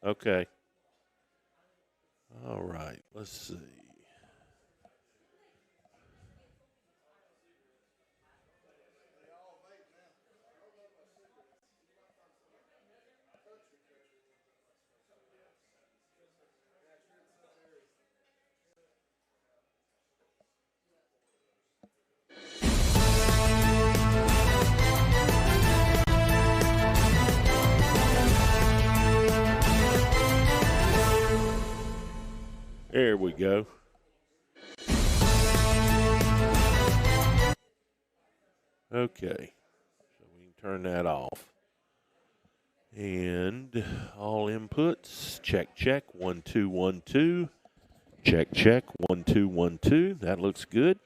Okay. All right. Let's see. There we go. Okay. So we can turn that off. And all inputs. Check, check. 1, 2, 1, 2. Check, check. 1, 2, 1, 2. That looks good.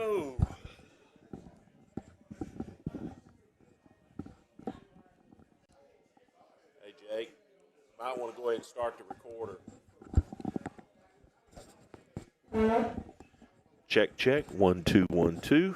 Oh. Hey, Jake, might want to go ahead and start the recorder. Check, check. 1, 2, 1, 2.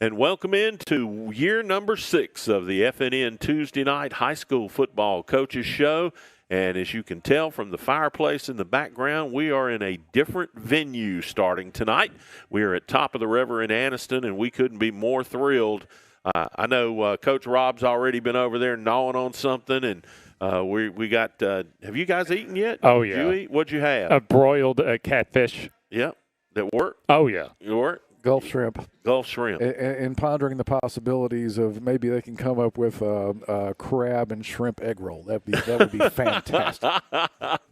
And welcome into year number 6 of the FNN Tuesday night high school football coaches show. And as you can tell from the fireplace in the background, we are in a different venue starting tonight. We are at Top of the River in Anniston, and we couldn't be more thrilled. I know Coach Rob's already been over there gnawing on something, and we got have you guys eaten yet? Oh, yeah. Did you eat? What'd you have? A broiled catfish. Yep. That worked? Oh, yeah. You worked? Gulf shrimp. Gulf shrimp. And pondering the possibilities of maybe they can come up with a crab and shrimp egg roll. That would be fantastic.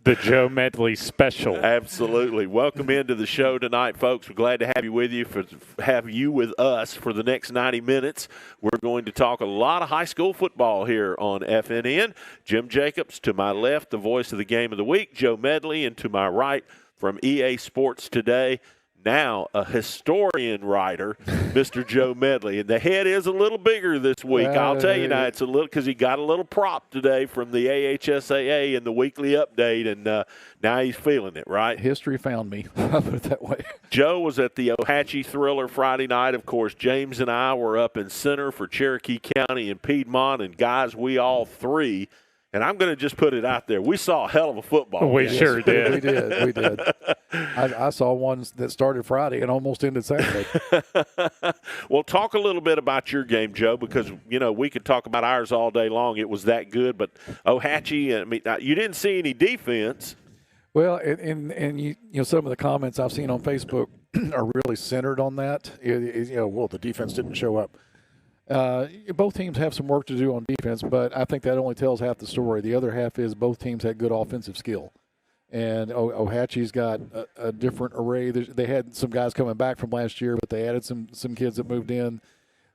The Joe Medley special. Absolutely. Welcome into the show tonight, folks. We're glad to have you with us for the next 90 minutes. We're going to talk a lot of high school football here on FNN. Jim Jacobs to my left, the voice of the game of the week. Joe Medley, and to my right from EA Sports Today, now a historian writer, Mr. Joe Medley. And the head is a little bigger this week. I'll tell you now, it's a little because he got a little prop today from the AHSAA in the weekly update, and now he's feeling it, right? History found me. I'll put it that way. Joe was at the Ohatchee Thriller Friday night. Of course, James and I were up in center for Cherokee County and Piedmont, and guys, we all three, and I'm going to just put it out there, we saw a hell of a football We game. sure did. We did. I saw one that started Friday and almost ended Saturday. Well, talk a little bit about your game, Joe, because, you know, we could talk about ours all day long. It was that good. But Ohatchee, I mean, you didn't see any defense. Well, and you know, some of the comments I've seen on Facebook are really centered on that. You know, well, the defense didn't show up. Both teams have some work to do on defense, but I think that only tells half the story. The other half is both teams had good offensive skill. And Ohatchee's got a different array. They had some guys coming back from last year, but they added some kids that moved in.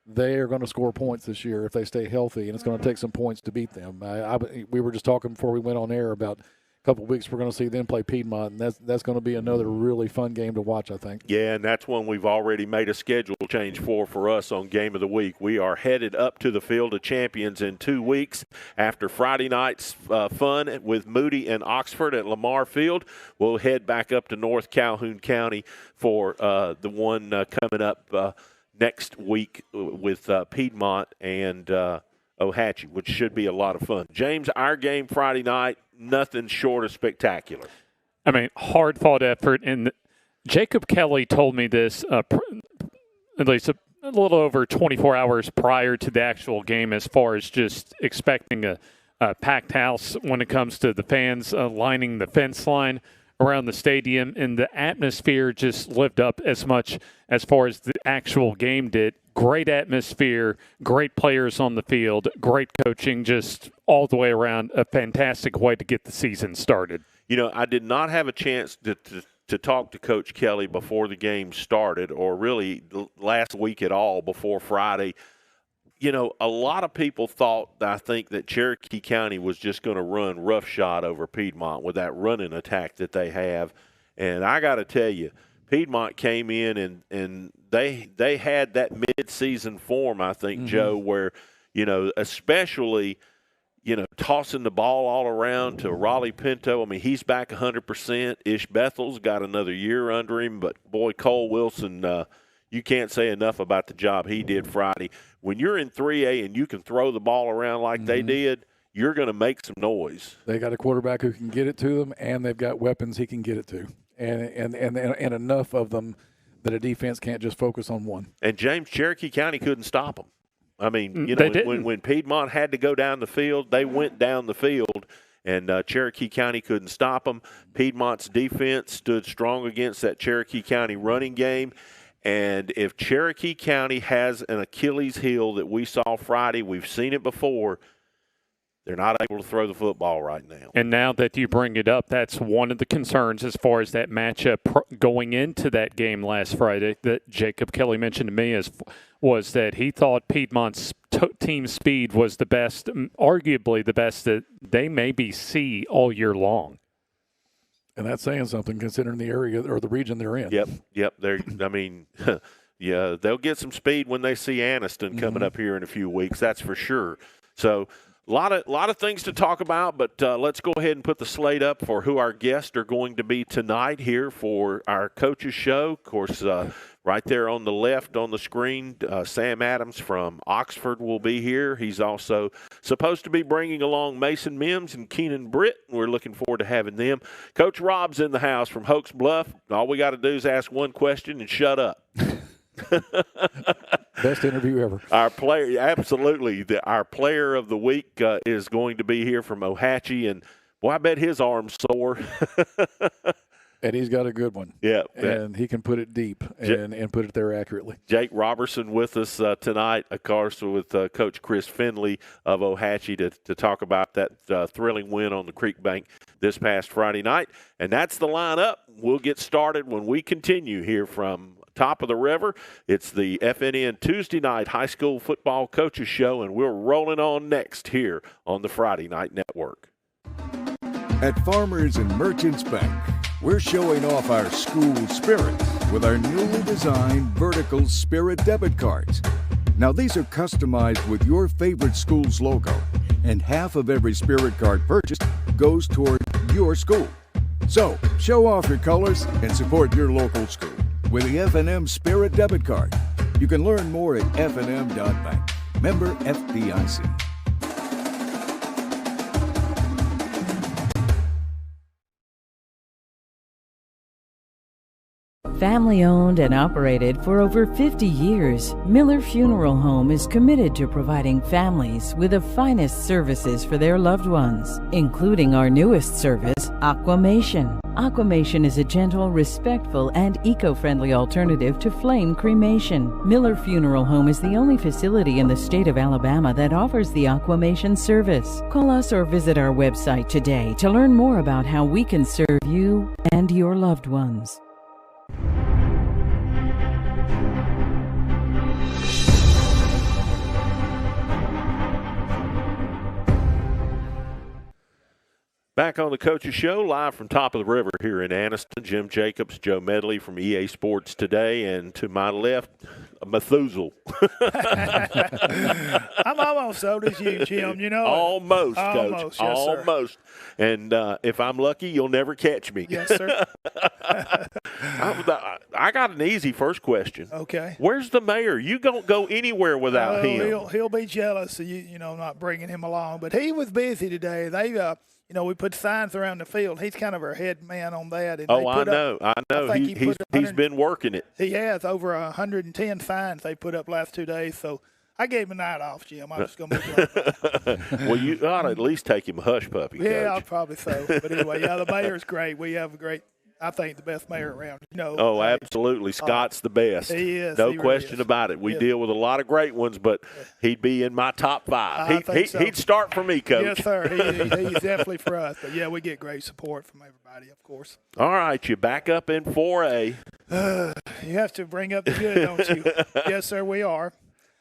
They are going to score points this year if they stay healthy, and it's going to take some points to beat them. We were just talking before we went on air about a couple of weeks we're going to see them play Piedmont, and that's going to be another really fun game to watch, I think. Yeah, and that's one we've already made a schedule change for us on Game of the Week. We are headed up to the Field of Champions in 2 weeks. After Friday night's fun with Moody and Oxford at Lamar Field, we'll head back up to North Calhoun County for the one coming up next week with Piedmont and Ohatchee, which should be a lot of fun. James, our game Friday night, nothing short of spectacular. I mean, hard-fought effort. And Jacob Kelly told me this at least a little over 24 hours prior to the actual game, as far as just expecting a packed house when it comes to the fans lining the fence line around the stadium. And the atmosphere just lived up as much as far as the actual game did. Great atmosphere, great players on the field, great coaching, just all the way around a fantastic way to get the season started. You know, I did not have a chance to talk to Coach Kelly before the game started, or really last week at all before Friday. You know, a lot of people thought, I think, that Cherokee County was just going to run roughshod over Piedmont with that running attack that they have. And I got to tell you, Piedmont came in and they had that mid-season form, I think, Joe, where, you know, especially, you know, tossing the ball all around to Raleigh Pinto. I mean, he's back 100%. Ish Bethel's got another year under him. But, boy, Cole Wilson, you can't say enough about the job he did Friday. When you're in 3A and you can throw the ball around like they did, you're going to make some noise. They got a quarterback who can get it to them, and they've got weapons he can get it to. And enough of them that a defense can't just focus on one. And James, Cherokee County couldn't stop them. I mean, you know, when Piedmont had to go down the field, they went down the field, and Cherokee County couldn't stop them. Piedmont's defense stood strong against that Cherokee County running game. And if Cherokee County has an Achilles heel that we saw Friday, we've seen it before, they're not able to throw the football right now. And now that you bring it up, that's one of the concerns as far as that matchup going into that game last Friday that Jacob Kelly mentioned to me was that he thought Piedmont's team speed was the best, arguably the best that they maybe see all year long. And that's saying something considering the area or the region they're in. Yep. I mean, yeah, they'll get some speed when they see Anniston coming up here in a few weeks. That's for sure. So A lot of things to talk about, but let's go ahead and put the slate up for who our guests are going to be tonight here for our coaches show. Of course, right there on the left on the screen, Sam Adams from Oxford will be here. He's also supposed to be bringing along Mason Mims and Keenan Britt. We're looking forward to having them. Coach Rob's in the house from Hokes Bluff. All we got to do is ask one question and shut up. Best interview ever. Our player, absolutely. Our player of the week is going to be here from Ohatchee, and boy, I bet his arm's sore. And he's got a good one. Yeah. And he can put it deep and put it there accurately. Jake Robertson with us tonight, of course, with Coach Chris Finley of Ohatchee to talk about that thrilling win on the Creek Bank this past Friday night. And that's the lineup. We'll get started when we continue here from top of the river. It's the FNN Tuesday night high school football coaches show, and we're rolling on next here on the Friday Night Network. At Farmers and Merchants Bank, we're showing off our school spirit with our newly designed vertical Spirit debit cards. Now, these are customized with your favorite school's logo, and half of every Spirit card purchased goes toward your school. So, show off your colors and support your local school with the FNM Spirit debit card. You can learn more at fnm.bank. Member FDIC. Family owned and operated for over 50 years, Miller Funeral Home is committed to providing families with the finest services for their loved ones, including our newest service, Aquamation. Aquamation is a gentle, respectful, and eco-friendly alternative to flame cremation. Miller Funeral Home is the only facility in the state of Alabama that offers the Aquamation service. Call us or visit our website today to learn more about how we can serve you and your loved ones. Back on the Coaches Show, live from top of the river here in Anniston. Jim Jacobs, Joe Medley from EA Sports Today, and to my left, Methuselah. I'm almost old as you, Jim. You know. Almost, Coach. Almost, yes, almost. Sir. And if I'm lucky, you'll never catch me. Yes, sir. I got an easy first question. Okay. Where's the mayor? You don't go anywhere without him. He'll be jealous of you know, not bringing him along. But he was busy today. They we put signs around the field. He's kind of our head man on that. And I know. He's been working it. He has over 110 signs they put up last 2 days. So I gave him a night off, Jim. I'm just going to make it. Well, you ought to at least take him a hush puppy, Yeah, Coach. I'll probably so. But anyway, the mayor's great. We have a great, I think, the best mayor around. Oh, absolutely. Scott's the best. He is. No he question really is. about it. We deal with a lot of great ones, but he'd be in my top five. He'd start for me, Coach. Yes, sir. He's definitely for us. But, yeah, we get great support from everybody, of course. All right, you back up in 4A. You have to bring up the good, don't you? Yes, sir, we are.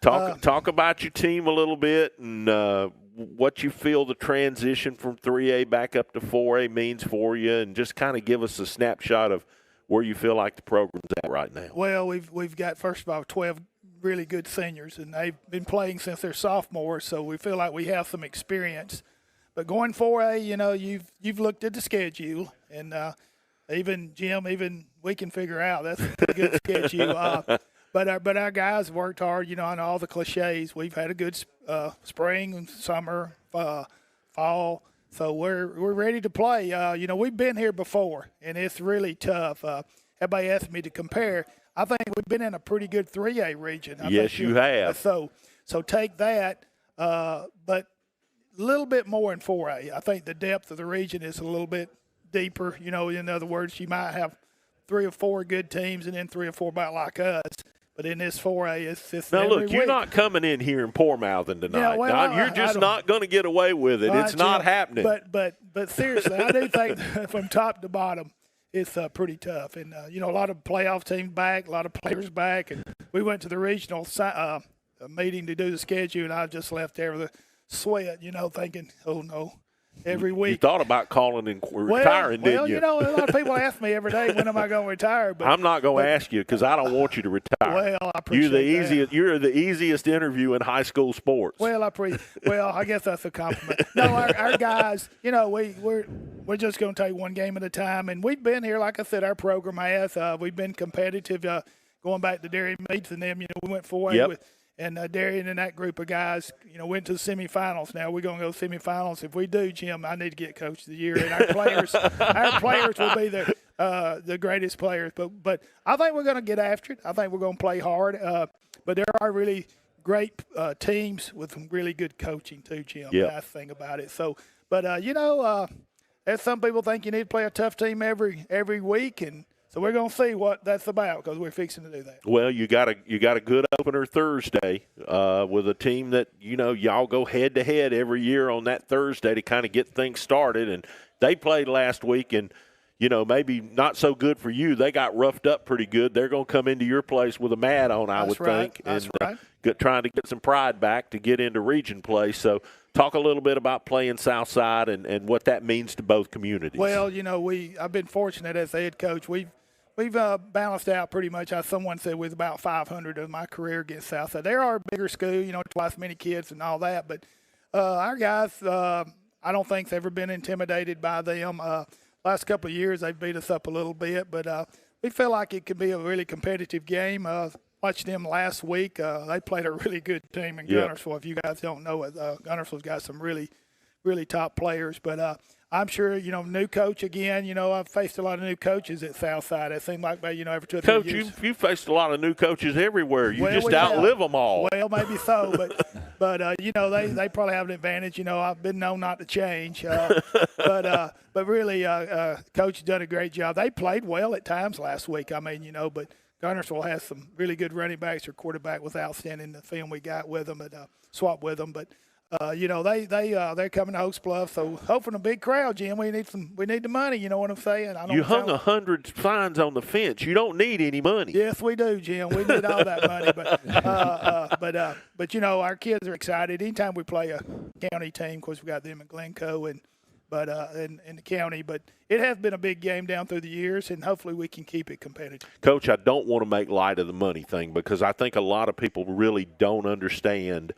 Talk about your team a little bit and what you feel the transition from 3A back up to 4A means for you, and just kind of give us a snapshot of where you feel like the program's at right now. Well, we've got, first of all, 12 really good seniors, and they've been playing since they're sophomores, so we feel like we have some experience. But going 4A, you've looked at the schedule, and even Jim, we can figure out that's a pretty good schedule. But our guys worked hard, on all the cliches. We've had a good spring, summer, fall, so we're ready to play. We've been here before, and it's really tough. Everybody asked me to compare. I think we've been in a pretty good 3A region. Yes, you have. So take that, but a little bit more in 4A. I think the depth of the region is a little bit deeper. In other words, you might have 3 or 4 good teams and then 3 or 4 about like us. But in this 4A, it's now look, you're week. not coming in here and poor mouthing tonight. Yeah, you're just not going to get away with it. It's not happening. But seriously, I do think from top to bottom, it's pretty tough. And a lot of playoff teams back, a lot of players back, and we went to the regional meeting to do the schedule, and I just left there with a sweat, thinking, oh no, every week. You thought about calling and retiring, didn't you? Well, you know, a lot of people ask me every day, when am I going to retire? But I'm not going to ask you because I don't want you to retire. Well, I appreciate that. You're the easiest interview in high school sports. Well, I guess that's a compliment. No, our guys, you know, we're just going to take one game at a time, and we've been here, like I said, our program has. We've been competitive, going back to Darian Meats and them. You know, we went 4-8 with. And Darian and that group of guys, you know, went to the semifinals. Now we're going to go to semifinals. If we do, Jim, I need to get Coach of the Year. And our players will be the greatest players. But I think we're going to get after it. I think we're going to play hard. But there are really great teams with some really good coaching too, Jim. Yep. That's the thing about it. So, but you know, as some people think you need to play a tough team every week, and so we're going to see what that's about because we're fixing to do that. Well, you got a good opener Thursday with a team that, you know, y'all go head-to-head every year on that Thursday to kind of get things started. And they played last week, and, you know, maybe not so good for you. They got roughed up pretty good. They're going to come into your place with a mat on, I would think. That's right. Trying to get some pride back to get into region play. So talk a little bit about playing Southside and what that means to both communities. Well, you know, I've been fortunate as the head coach. We've balanced out pretty much. As someone said, with about 500 of my career against Southside. They are a bigger school, you know, twice as many kids and all that. But our guys, I don't think they've ever been intimidated by them. Last couple of years, they've beat us up a little bit. But we feel like it could be a really competitive game. Watched them last week. They played a really good team in Gunnersville. If you guys don't know it, Gunnersville's got some really, really top players. But I'm sure, you know, new coach again. You know, I've faced a lot of new coaches at Southside. It seemed like, you know, every 2 or 3 years. Coach, you faced a lot of new coaches everywhere. You just outlive them all. Well, maybe so, but you know, they probably have an advantage. You know, I've been known not to change, but really, Coach has done a great job. They played well at times last week. I mean, you know, but Gunnersville has some really good running backs. Their quarterback was outstanding. The film we got with them, and swapped with them, but. You know, they're coming to Hokes Bluff, so hoping a big crowd, Jim. We need the money. You know what I'm saying? You hung 100 signs on the fence. You don't need any money. Yes, we do, Jim. We need all that money, but you know, our kids are excited anytime we play a county team. Of course, we got them in Glencoe and in the county. But it has been a big game down through the years, and hopefully we can keep it competitive. Coach, I don't want to make light of the money thing because I think a lot of people really don't understand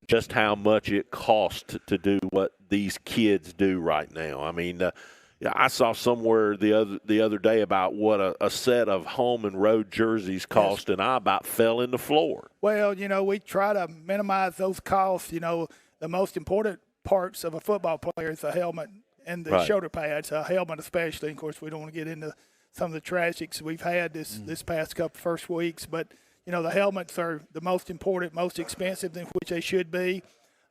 just how much it costs to do what these kids do right now. I mean, I saw somewhere the other day about what a set of home and road jerseys cost, and I about fell in the floor. Well, you know, we try to minimize those costs. You know, the most important parts of a football player is the helmet and the shoulder pads, a helmet especially. Of course, we don't want to get into some of the tragics we've had this past couple first weeks, but you know, the helmets are the most important, most expensive, than which they should be.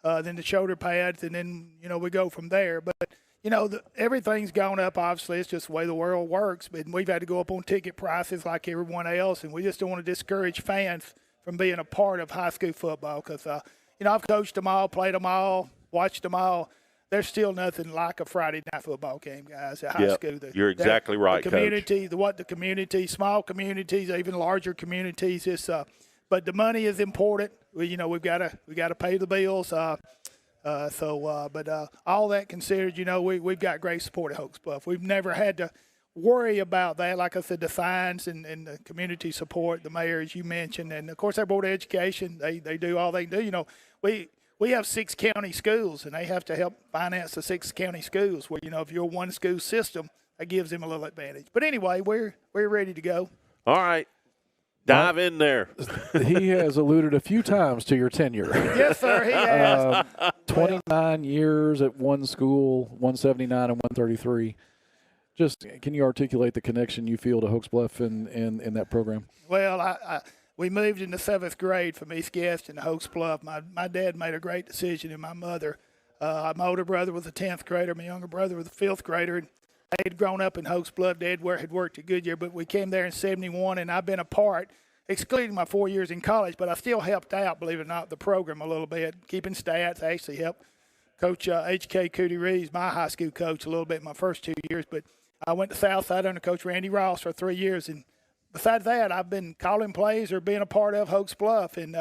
Then the shoulder pads, and then, you know, we go from there. But, you know, everything's gone up, obviously. It's just the way the world works. But we've had to go up on ticket prices like everyone else, and we just don't want to discourage fans from being a part of high school football because, you know, I've coached them all, played them all, watched them all. There's still nothing like a Friday night football game, guys, at high school. You're exactly right, the community, Coach. Small communities, even larger communities. But the money is important. You know, we got to pay the bills. But all that considered, you know, we've got great support at Hokes Bluff. We've never had to worry about that. Like I said, the fines and the community support, the mayor, as you mentioned, and of course our Board of Education. They do all they can do. You know, we have 6 county schools, and they have to help finance the 6 county schools. Where, you know, if you're a one school system, that gives them a little advantage. But anyway, we're ready to go. All right. Dive in there. He has alluded a few times to your tenure. Yes, sir, he has. 29 years at one school, 179 and 133. Just can you articulate the connection you feel to Hokes Bluff in that program? Well, we moved in the 7th grade from East Gaston to Hokes Bluff. My dad made a great decision, and my mother. My older brother was a 10th grader. My younger brother was a 5th grader. And they had grown up in Hokes Bluff. Dad had worked at Goodyear, but we came there in 71, and I've been a part, excluding my 4 years in college, but I still helped out, believe it or not, the program a little bit, keeping stats. I actually helped Coach H.K. Cootie Reeves, my high school coach, a little bit my first 2 years. But I went to Southside under Coach Randy Ross for 3 years, and besides that, I've been calling plays or being a part of Hokes Bluff. And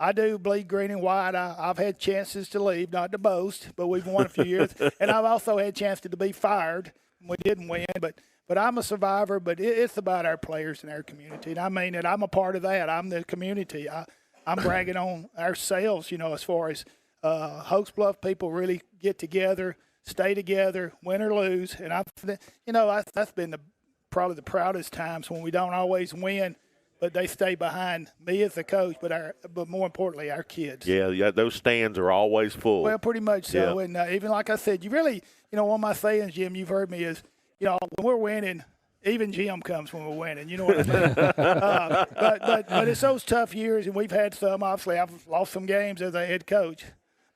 I do bleed green and white. I've had chances to leave, not to boast, but we've won a few years. And I've also had chances to be fired. We didn't win, but I'm a survivor. But it's about our players and our community. And I mean it. I'm a part of that. I'm the community. I'm bragging on ourselves, as far as Hokes Bluff people really get together, stay together, win or lose. And that's been probably the proudest times when we don't always win, but they stay behind me as the coach, but more importantly, our kids. Yeah, those stands are always full. Well, pretty much so. Yeah. And even like I said, you really, one of my sayings, Jim, you've heard me is, when we're winning, even Jim comes when we're winning. You know what I mean? But it's those tough years, and we've had some. Obviously, I've lost some games as a head coach,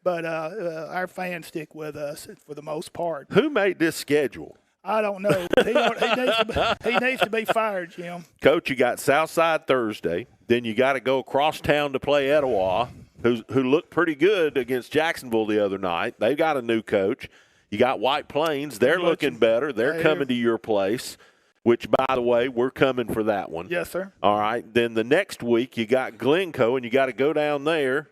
but our fans stick with us for the most part. Who made this schedule? I don't know. He needs to be fired, Jim. Coach, you got Southside Thursday. Then you got to go across town to play Etowah, who looked pretty good against Jacksonville the other night. They've got a new coach. You got White Plains. They're looking better. They're coming to your place, which, by the way, we're coming for that one. Yes, sir. All right. Then the next week you got Glencoe, and you got to go down there.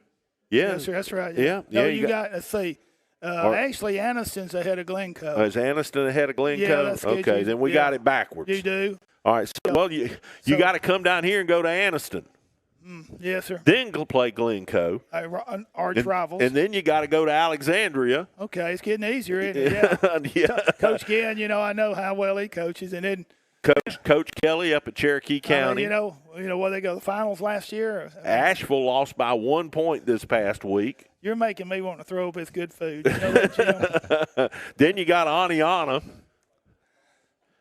Yeah. Yes, sir. That's right. Yeah. No, you got, let's see. Actually, Anniston's ahead of Glencoe. Is Anniston ahead of Glencoe? Yeah, that's good. Okay, then we got it backwards. You do? All right. You got to come down here and go to Anniston. Yes, sir. Then play Glencoe. Arch rivals. And then you got to go to Alexandria. Okay, it's getting easier, isn't it? Yeah. Coach Gann, I know how well he coaches. And then Coach Kelly up at Cherokee County. You know where they go, the finals last year? Asheville lost by 1 point this past week. You're making me want to throw up this good food. You know that, Jim? Then you got Aniana.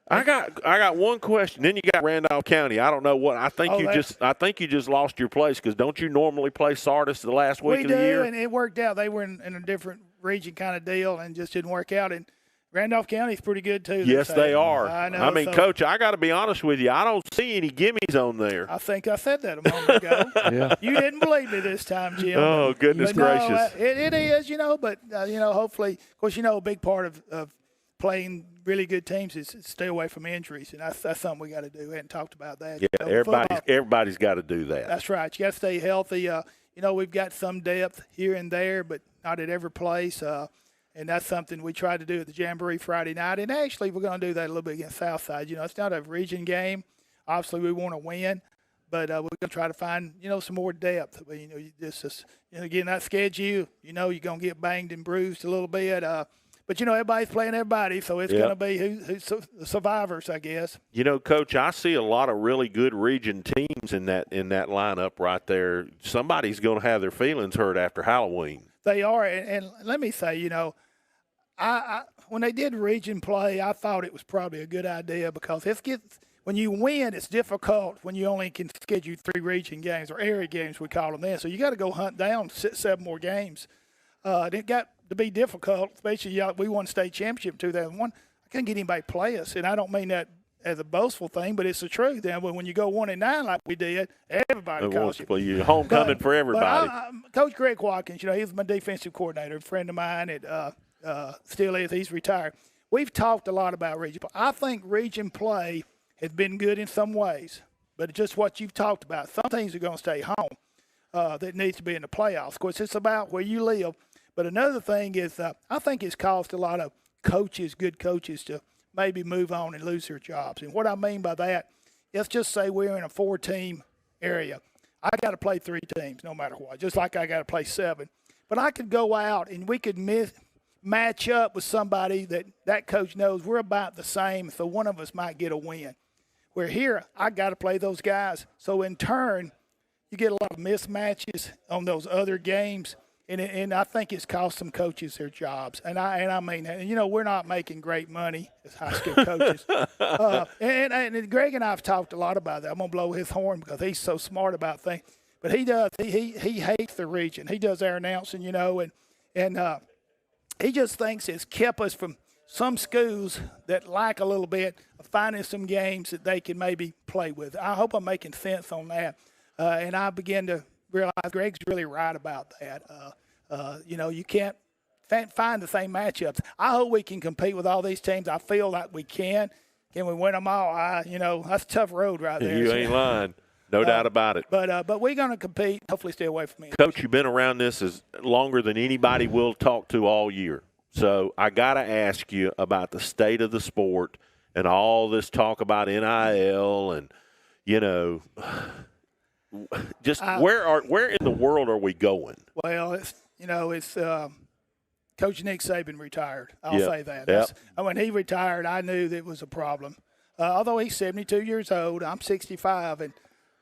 I got one question. Then you got Randolph County. I don't know what. I think you just lost your place because don't you normally play Sardis the last week of the year? We do, and it worked out. They were in a different region kind of deal and just didn't work out. And Randolph County's pretty good too. Yes, they are. I know. I mean, Coach, I got to be honest with you. I don't see any gimmies on there. I think I said that a moment ago. Yeah. You didn't believe me this time, Jim. Oh, goodness gracious. No, it is, but hopefully, of course, a big part of playing really good teams is stay away from injuries, and that's something we got to do. We hadn't talked about that. Yeah, everybody's got to do that. That's right. You got to stay healthy. We've got some depth here and there, but not at every place. And that's something we tried to do at the Jamboree Friday night. And actually, we're going to do that a little bit against Southside. It's not a region game. Obviously, we want to win, but we're going to try to find, some more depth. Again, that schedule, you're going to get banged and bruised a little bit. But, everybody's playing everybody, so it's going to be who's the survivors, I guess. Coach, I see a lot of really good region teams in that lineup right there. Somebody's going to have their feelings hurt after Halloween. They are, and let me say, I when they did region play, I thought it was probably a good idea because when you win, it's difficult when you only can schedule 3 region games or area games, we call them then. So you got to go hunt down 7 more games. It got to be difficult, especially we won state championship in 2001. I couldn't get anybody to play us, and I don't mean that as a boastful thing, but it's the truth. Then when you go 1-9 like we did, everybody calls you. Well, you're homecoming for everybody. Coach Greg Watkins, he's my defensive coordinator, a friend of mine. Still is. He's retired. We've talked a lot about region play. I think region play has been good in some ways, but just what you've talked about. Some teams are going to stay home that needs to be in the playoffs. Of course, it's about where you live. But another thing is I think it's caused a lot of good coaches, to maybe move on and lose their jobs. And what I mean by that, let's just say we're in a 4-team area. I got to play 3 teams no matter what, just like I got to play 7. But I could go out and we could match up with somebody that coach knows we're about the same, so one of us might get a win. Where here, I got to play those guys. So in turn, you get a lot of mismatches on those other games. And I think it's cost some coaches their jobs. And I mean, we're not making great money as high school coaches. And Greg and I have talked a lot about that. I'm going to blow his horn because he's so smart about things. But he does. He hates the region. He does our announcing, and he just thinks it's kept us from some schools that lack a little bit of finding some games that they can maybe play with. I hope I'm making sense on that. And I begin to realize Greg's really right about that. You can't find the same matchups. I hope we can compete with all these teams. I feel like we can. Can we win them all? That's a tough road right there. You ain't lying. No doubt about it. But we're going to compete. Hopefully, stay away from me. Coach, you've been around this as longer than anybody will talk to all year. So I got to ask you about the state of the sport and all this talk about NIL and, just where in the world are we going? Well, it's Coach Nick Saban retired. I'll say that. Yep. When he retired, I knew that it was a problem. Although he's 72 years old, I'm 65, and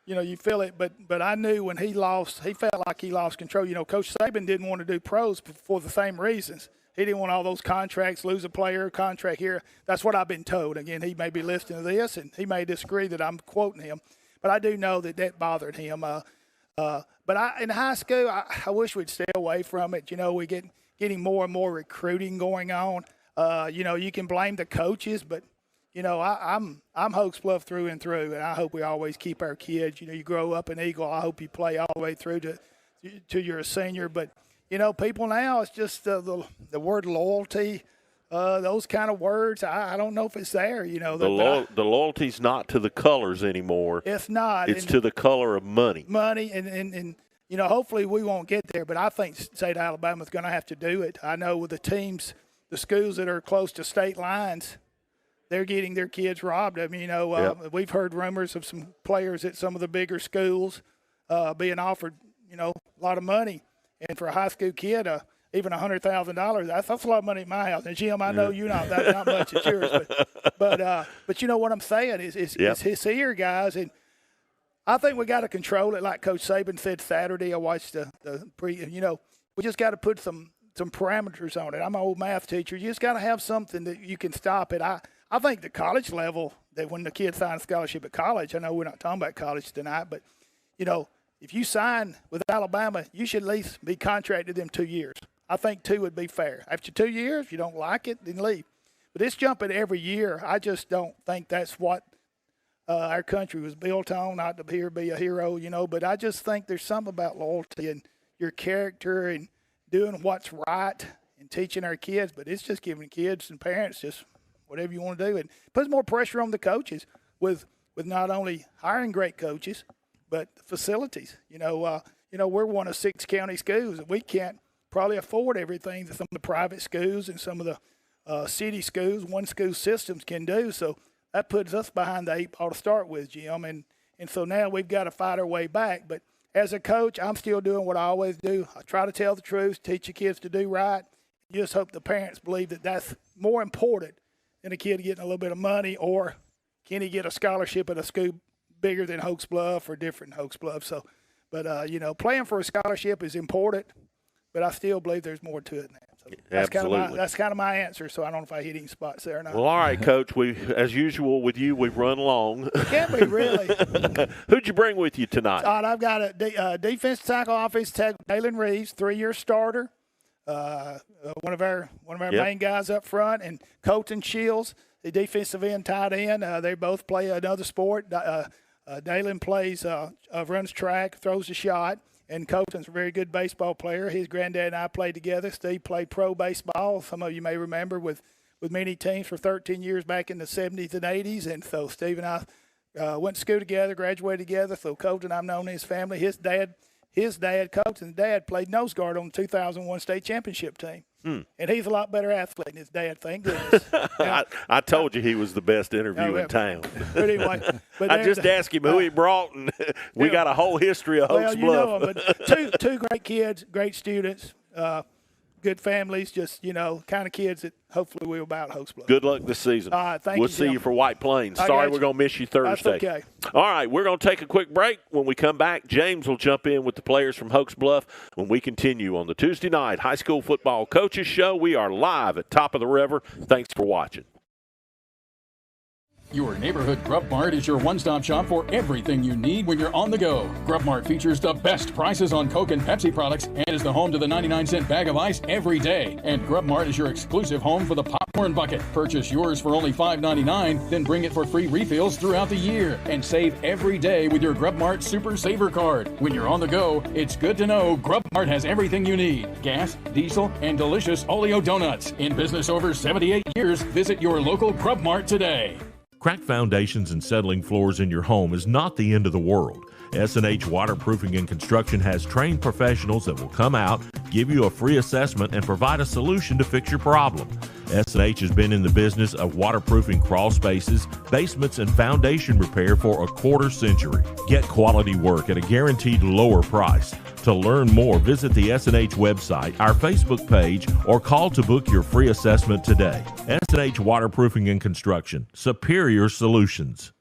you feel it. But I knew when he felt like he lost control. Coach Saban didn't want to do pros for the same reasons. He didn't want all those contracts, lose a player, contract here. That's what I've been told. Again, he may be listening to this, and he may disagree that I'm quoting him. But I do know that bothered him. But in high school, I wish we'd stay away from it. We getting more and more recruiting going on. You can blame the coaches, but I'm Hokes Bluff through and through, and I hope we always keep our kids. You grow up an Eagle. I hope you play all the way through to you're a senior. But people now, it's just the word loyalty. Those kind of words, I don't know if it's there. The loyalty's not to the colors anymore. It's not. It's to the color of money. Money, and hopefully we won't get there, but I think State of Alabama's going to have to do it. I know with the teams, the schools that are close to state lines, they're getting their kids robbed. I mean, we've heard rumors of some players at some of the bigger schools being offered, a lot of money. And for a high school kid, even $100,000, that's a lot of money at my house. And Jim, I know that's not much at yours, but you know what I'm saying is it's here, guys. And I think we got to control it, like Coach Saban said Saturday. I watched we just got to put some parameters on it. I'm an old math teacher. You just got to have something that you can stop it. I think the college level, that when the kids sign a scholarship at college, I know we're not talking about college tonight, but if you sign with Alabama, you should at least be contracted them 2 years. I think 2 would be fair. After 2 years, if you don't like it, then leave. But it's jumping every year. I just don't think that's what our country was built on, not to be a hero, But I just think there's something about loyalty and your character and doing what's right and teaching our kids. But it's just giving kids and parents just whatever you want to do. And puts more pressure on the coaches with not only hiring great coaches, but facilities. We're one of 6 county schools, and we can't probably afford everything that some of the private schools and some of the city schools, one school systems can do. So that puts us behind the 8 ball to start with, Jim. And so now we've got to fight our way back. But as a coach, I'm still doing what I always do. I try to tell the truth, teach the kids to do right. You just hope the parents believe that that's more important than a kid getting a little bit of money, or can he get a scholarship at a school bigger than Hokes Bluff or different than Hokes Bluff. So, but playing for a scholarship is important, but I still believe there's more to it than that. So that's kind of my answer. So I don't know if I hit any spots there or not. Well, all right, Coach. We, as usual with you, we've run long. Can we really? Who'd you bring with you tonight? I've got a defense tackle, offense tackle, Dalen Reeves, 3-year starter. One of our main guys up front, and Colton Shields, the defensive end, tight end. They both play another sport. Dalen runs track, throws a shot, and Colton's a very good baseball player. His granddad and I played together. Steve played pro baseball. Some of you may remember with many teams for 13 years back in the 70s and 80s. And so Steve and I went to school together, graduated together. So Colton, I've known his family. His dad, Colton's dad, played nose guard on the 2001 state championship team. And he's a lot better athlete than his dad, thank goodness. I told you he was the best interview in town. But anyway. I just asked him who he brought, and we got a whole history of Hokes Bluff. But two great kids, great students, good families, just, kind of kids that hopefully will about Hokes Bluff. Good luck this season. All right, thank you. We'll see you for White Plains. Sorry we're going to miss you Thursday. That's okay. All right, we're going to take a quick break. When we come back, James will jump in with the players from Hokes Bluff when we continue on the Tuesday night high school football coaches show. We are live at Top of the River. Thanks for watching. Your neighborhood Grub Mart is your one-stop shop for everything you need when you're on the go. Grub Mart features the best prices on Coke and Pepsi products and is the home to the 99-cent bag of ice every day. And Grub Mart is your exclusive home for the popcorn bucket. Purchase yours for only $5.99, then bring it for free refills throughout the year. And save every day with your Grub Mart Super Saver card. When you're on the go, it's good to know Grub Mart has everything you need. Gas, diesel, and delicious Oleo donuts. In business over 78 years, visit your local Grub Mart today. Cracked foundations and settling floors in your home is not the end of the world. S&H Waterproofing and Construction has trained professionals that will come out, give you a free assessment, and provide a solution to fix your problem. S&H has been in the business of waterproofing crawl spaces, basements, and foundation repair for a quarter century. Get quality work at a guaranteed lower price. To learn more, visit the S&H website, our Facebook page, or call to book your free assessment today. S&H Waterproofing and Construction, superior solutions.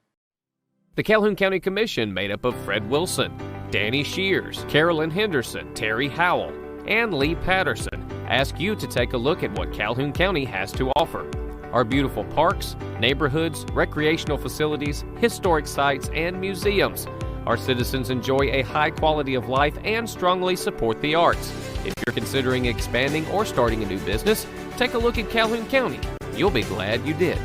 The Calhoun County Commission, made up of Fred Wilson, Danny Shears, Carolyn Henderson, Terry Howell, and Lee Patterson, ask you to take a look at what Calhoun County has to offer. Our beautiful parks, neighborhoods, recreational facilities, historic sites, and museums. Our citizens enjoy a high quality of life and strongly support the arts. If you're considering expanding or starting a new business, take a look at Calhoun County. You'll be glad you did.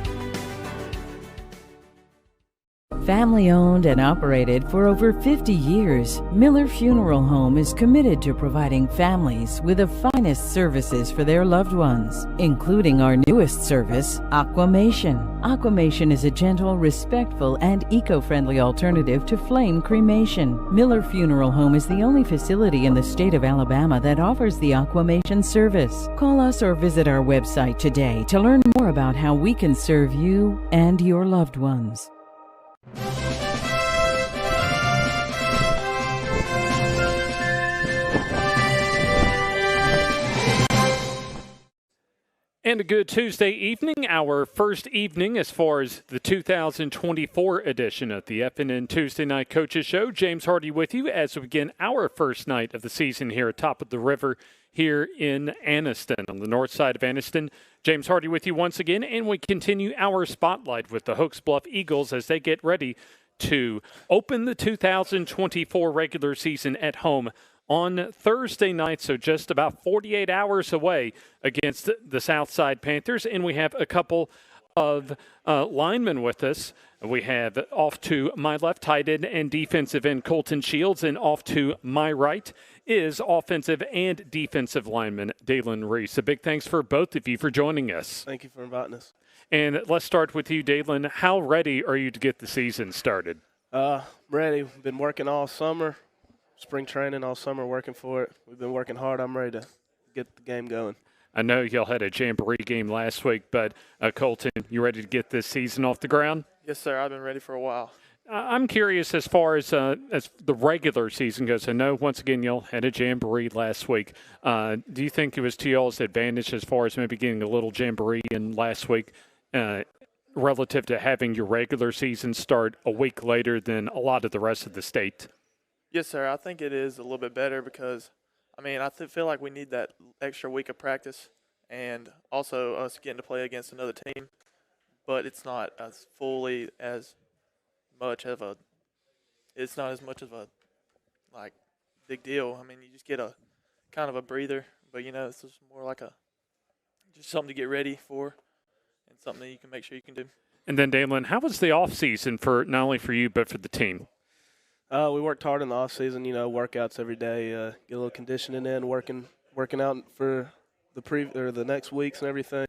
Family owned and operated for over 50 years, Miller Funeral Home is committed to providing families with the finest services for their loved ones, including our newest service, Aquamation. Aquamation is a gentle, respectful, and eco-friendly alternative to flame cremation. Miller Funeral Home is the only facility in the state of Alabama that offers the Aquamation service. Call us or visit our website today to learn more about how we can serve you and your loved ones. And a good Tuesday evening, our first evening as far as the 2024 edition of the FNN Tuesday Night Coaches Show. James Hardy with you as we begin our first night of the season here at Top of the River here in Anniston, on the north side of Anniston. James Hardy with you once again, and we continue our spotlight with the Hokes Bluff Eagles as they get ready to open the 2024 regular season at home on Thursday night, so just about 48 hours away against the Southside Panthers. And we have a couple of linemen with us. We have off to my left, tight end and defensive end Colton Shields, and off to my right is offensive and defensive lineman Dalen Reese. A big thanks for both of you for joining us. Thank you for inviting us. And let's start with you, Dalen. How ready are you to get the season started? Ready. We've been working all summer. Spring training all summer, working for it. We've been working hard. I'm ready to get the game going. I know y'all had a jamboree game last week, but Colton, you ready to get this season off the ground? Yes, sir. I've been ready for a while. I'm curious as far as the regular season goes. I know, once again, y'all had a jamboree last week. Do you think it was to y'all's advantage as far as maybe getting a little jamboree in last week relative to having your regular season start a week later than a lot of the rest of the state? Yes, sir. I think it is a little bit better because, I feel like we need that extra week of practice and also us getting to play against another team. But it's not as fully as much of a – it's not as much of a, big deal. You just get a kind of a breather. But, it's just more like just something to get ready for and something that you can make sure you can do. And then, Dalen, how was the off season for not only for you but for the team? We worked hard in the off season, workouts every day, get a little conditioning in, working out for the next weeks and everything.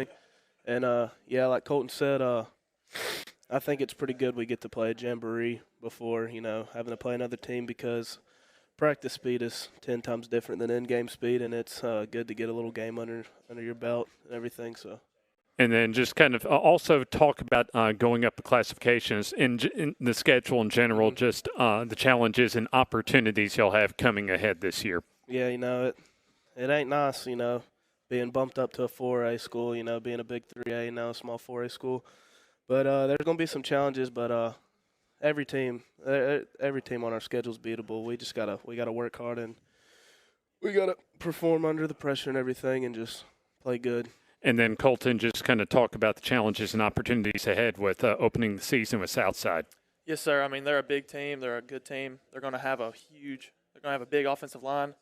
And like Colton said, I think it's pretty good we get to play a jamboree before, having to play another team because practice speed is 10 times different than in-game speed, and it's good to get a little game under your belt and everything. So. And then just kind of also talk about going up the classifications in the schedule in general, just the challenges and opportunities you'll have coming ahead this year. Yeah, it ain't nice, being bumped up to a 4A school, being a big 3A and now a small 4A school. But there's going to be some challenges, but every team on our schedule is beatable. We just gotta work hard and we gotta perform under the pressure and everything and just play good. And then, Colton, just kind of talk about the challenges and opportunities ahead with opening the season with Southside. Yes, sir. They're a big team. They're a good team. They're going to have a big offensive line.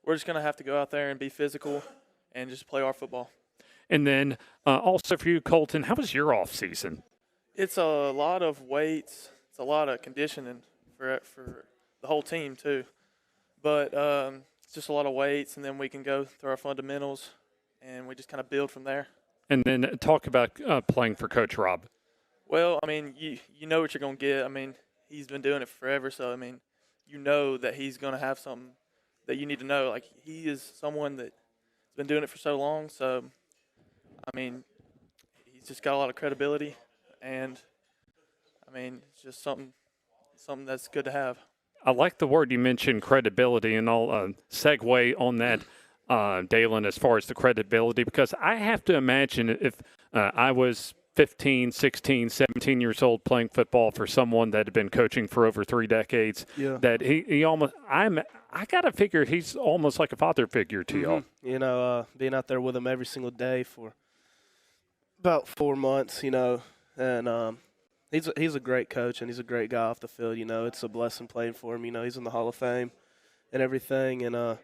We're just going to have to go out there and be physical and just play our football. And then also for you, Colton, how was your off season? It's a lot of weights. It's a lot of conditioning for the whole team too. But it's just a lot of weights, and then we can go through our fundamentals. And we just kind of build from there. And then talk about playing for Coach Rob. Well, you know what you're going to get. He's been doing it forever, so, you know that he's going to have something that you need to know. Like, he is someone that's been doing it for so long. So, I mean, he's just got a lot of credibility, and, I mean, it's just something that's good to have. I like the word you mentioned, credibility, and I'll segue on that, Dalen, as far as the credibility, because I have to imagine if I was 15, 16, 17 years old playing football for someone that had been coaching for over 3 decades, that he almost – I got to figure he's almost like a father figure to y'all. You know, being out there with him every single day for about 4 months, you know, and he's a great coach and he's a great guy off the field. You know, it's a blessing playing for him. You know, he's in the Hall of Fame and everything. And,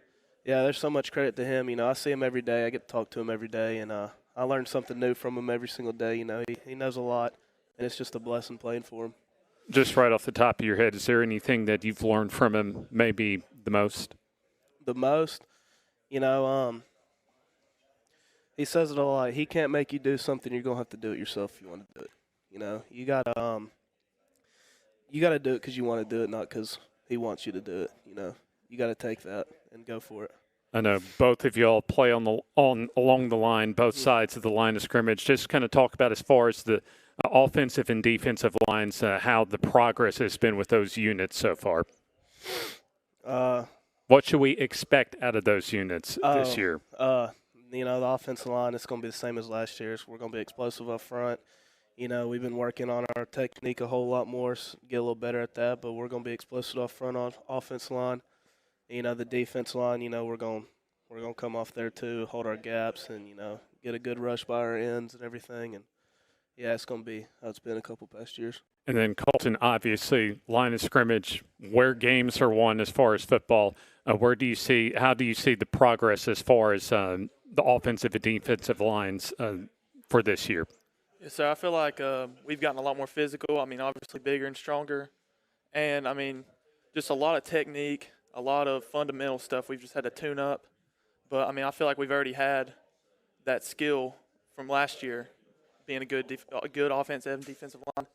yeah, there's so much credit to him. You know, I see him every day. I get to talk to him every day. And I learn something new from him every single day. You know, he knows a lot, and it's just a blessing playing for him. Just right off the top of your head, is there anything that you've learned from him maybe the most? The most? You know, he says it a lot. He can't make you do something. You're going to have to do it yourself if you want to do it. You know, you got to do it because you want to do it, not because he wants you to do it. You know, you got to take that and go for it. I know both of y'all play along the line, both sides of the line of scrimmage. Just kind of talk about as far as the offensive and defensive lines, how the progress has been with those units so far. What should we expect out of those units this year? You know, the offensive line is going to be the same as last year. So we're going to be explosive up front. You know, we've been working on our technique a whole lot more, get a little better at that, but we're going to be explosive up front on offensive line. You know, the defense line, you know, we're going to come off there too, hold our gaps, and, you know, get a good rush by our ends and everything. And, yeah, it's going to be how it's been a couple past years. And then Colton, obviously, line of scrimmage, where games are won as far as football. How do you see the progress as far as the offensive and defensive lines for this year? Yes, sir. I feel like we've gotten a lot more physical. I mean, obviously bigger and stronger. And, I mean, just a lot of technique, a lot of fundamental stuff we've just had to tune up. But, I mean, I feel like we've already had that skill from last year, being a good offensive and defensive line.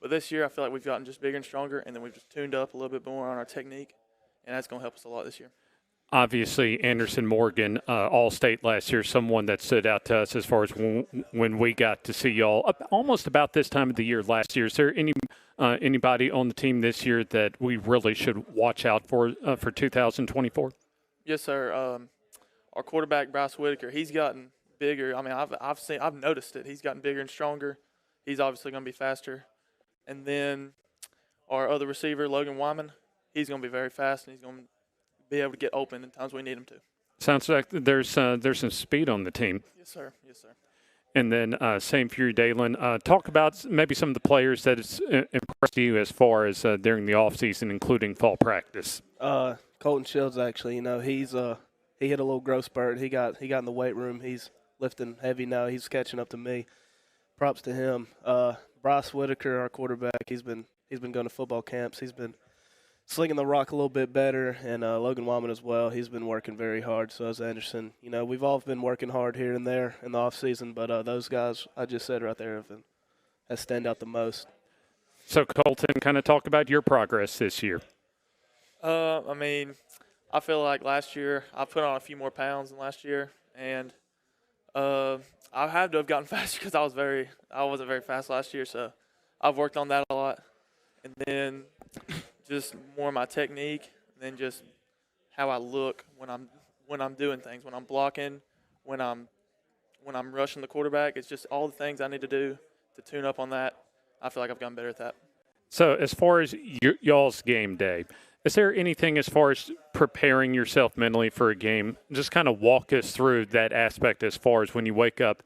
But this year I feel like we've gotten just bigger and stronger, and then we've just tuned up a little bit more on our technique, and that's going to help us a lot this year. Obviously, Anderson Morgan, All-State last year, someone that stood out to us as far as when we got to see y'all almost about this time of the year last year. Is there anybody on the team this year that we really should watch out for 2024? Yes, sir. Our quarterback, Bryce Whitaker, he's gotten bigger. I mean, I've noticed it. He's gotten bigger and stronger. He's obviously going to be faster. And then our other receiver, Logan Wyman, he's going to be very fast, and he's going to be able to get open in times we need him to. Sounds like there's some speed on the team. Yes, sir. Yes, sir. And then same for you, Dalen. Talk about maybe some of the players that has impressed you as far as during the offseason, including fall practice. Colton Shields, actually, you know, he hit a little growth spurt. He got in the weight room. He's lifting heavy now. He's catching up to me. Props to him. Bryce Whitaker, our quarterback, he's been going to football camps. He's been slinging the rock a little bit better, and Logan Wyman as well. He's been working very hard. So has Anderson. You know, we've all been working hard here and there in the off season, but those guys I just said right there have stand out the most. So Colton, kind of talk about your progress this year. I mean, I feel like last year I put on a few more pounds than last year, and I had to have gotten faster because I wasn't very fast last year, so I've worked on that a lot. And then just more of my technique, and then just how I look when I'm doing things, when I'm blocking, when I'm rushing the quarterback. It's just all the things I need to do to tune up on that. I feel like I've gotten better at that. So as far as y'all's game day, is there anything as far as preparing yourself mentally for a game? Just kind of walk us through that aspect as far as when you wake up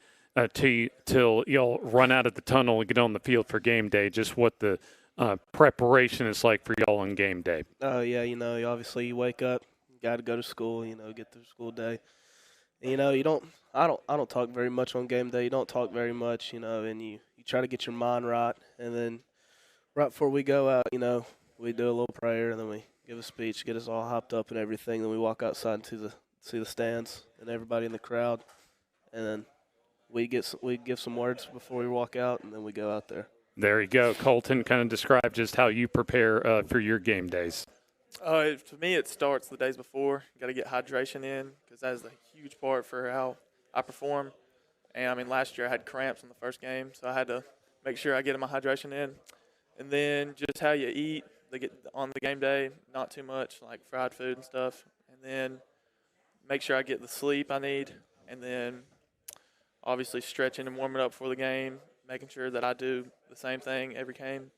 till y'all run out of the tunnel and get on the field for game day, just what the preparation is like for y'all on game day. Oh, yeah, you know, obviously you wake up, you got to go to school, you know, get through school day. And, you know, I don't talk very much on game day. You don't talk very much, you know, and you try to get your mind right. And then right before we go out, you know, we do a little prayer, and then we give a speech, get us all hopped up and everything. Then we walk outside to see the stands and everybody in the crowd, and then we give some words before we walk out, and then we go out there. There you go. Colton kind of described just how you prepare for your game days. To me, it starts the days before. Got to get hydration in because that is a huge part for how I perform. And, I mean, last year I had cramps in the first game, so I had to make sure I get my hydration in. And then just how you eat on the game day, not too much, like fried food and stuff. And then make sure I get the sleep I need. And then obviously stretching and warming up for the game, making sure that I do the same thing every game.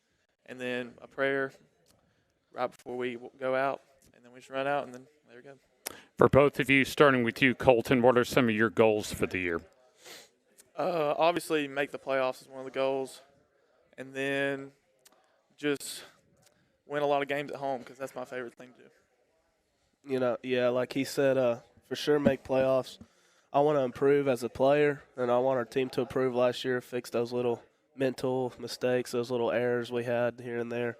And then a prayer right before we go out. And then we just run out, and then there we go. For both of you, starting with you, Colton, what are some of your goals for the year? Obviously, make the playoffs is one of the goals. And then just win a lot of games at home because that's my favorite thing to do. You know, yeah, like he said, for sure make playoffs. I want to improve as a player, and I want our team to improve last year, fix those little mental mistakes, those little errors we had here and there.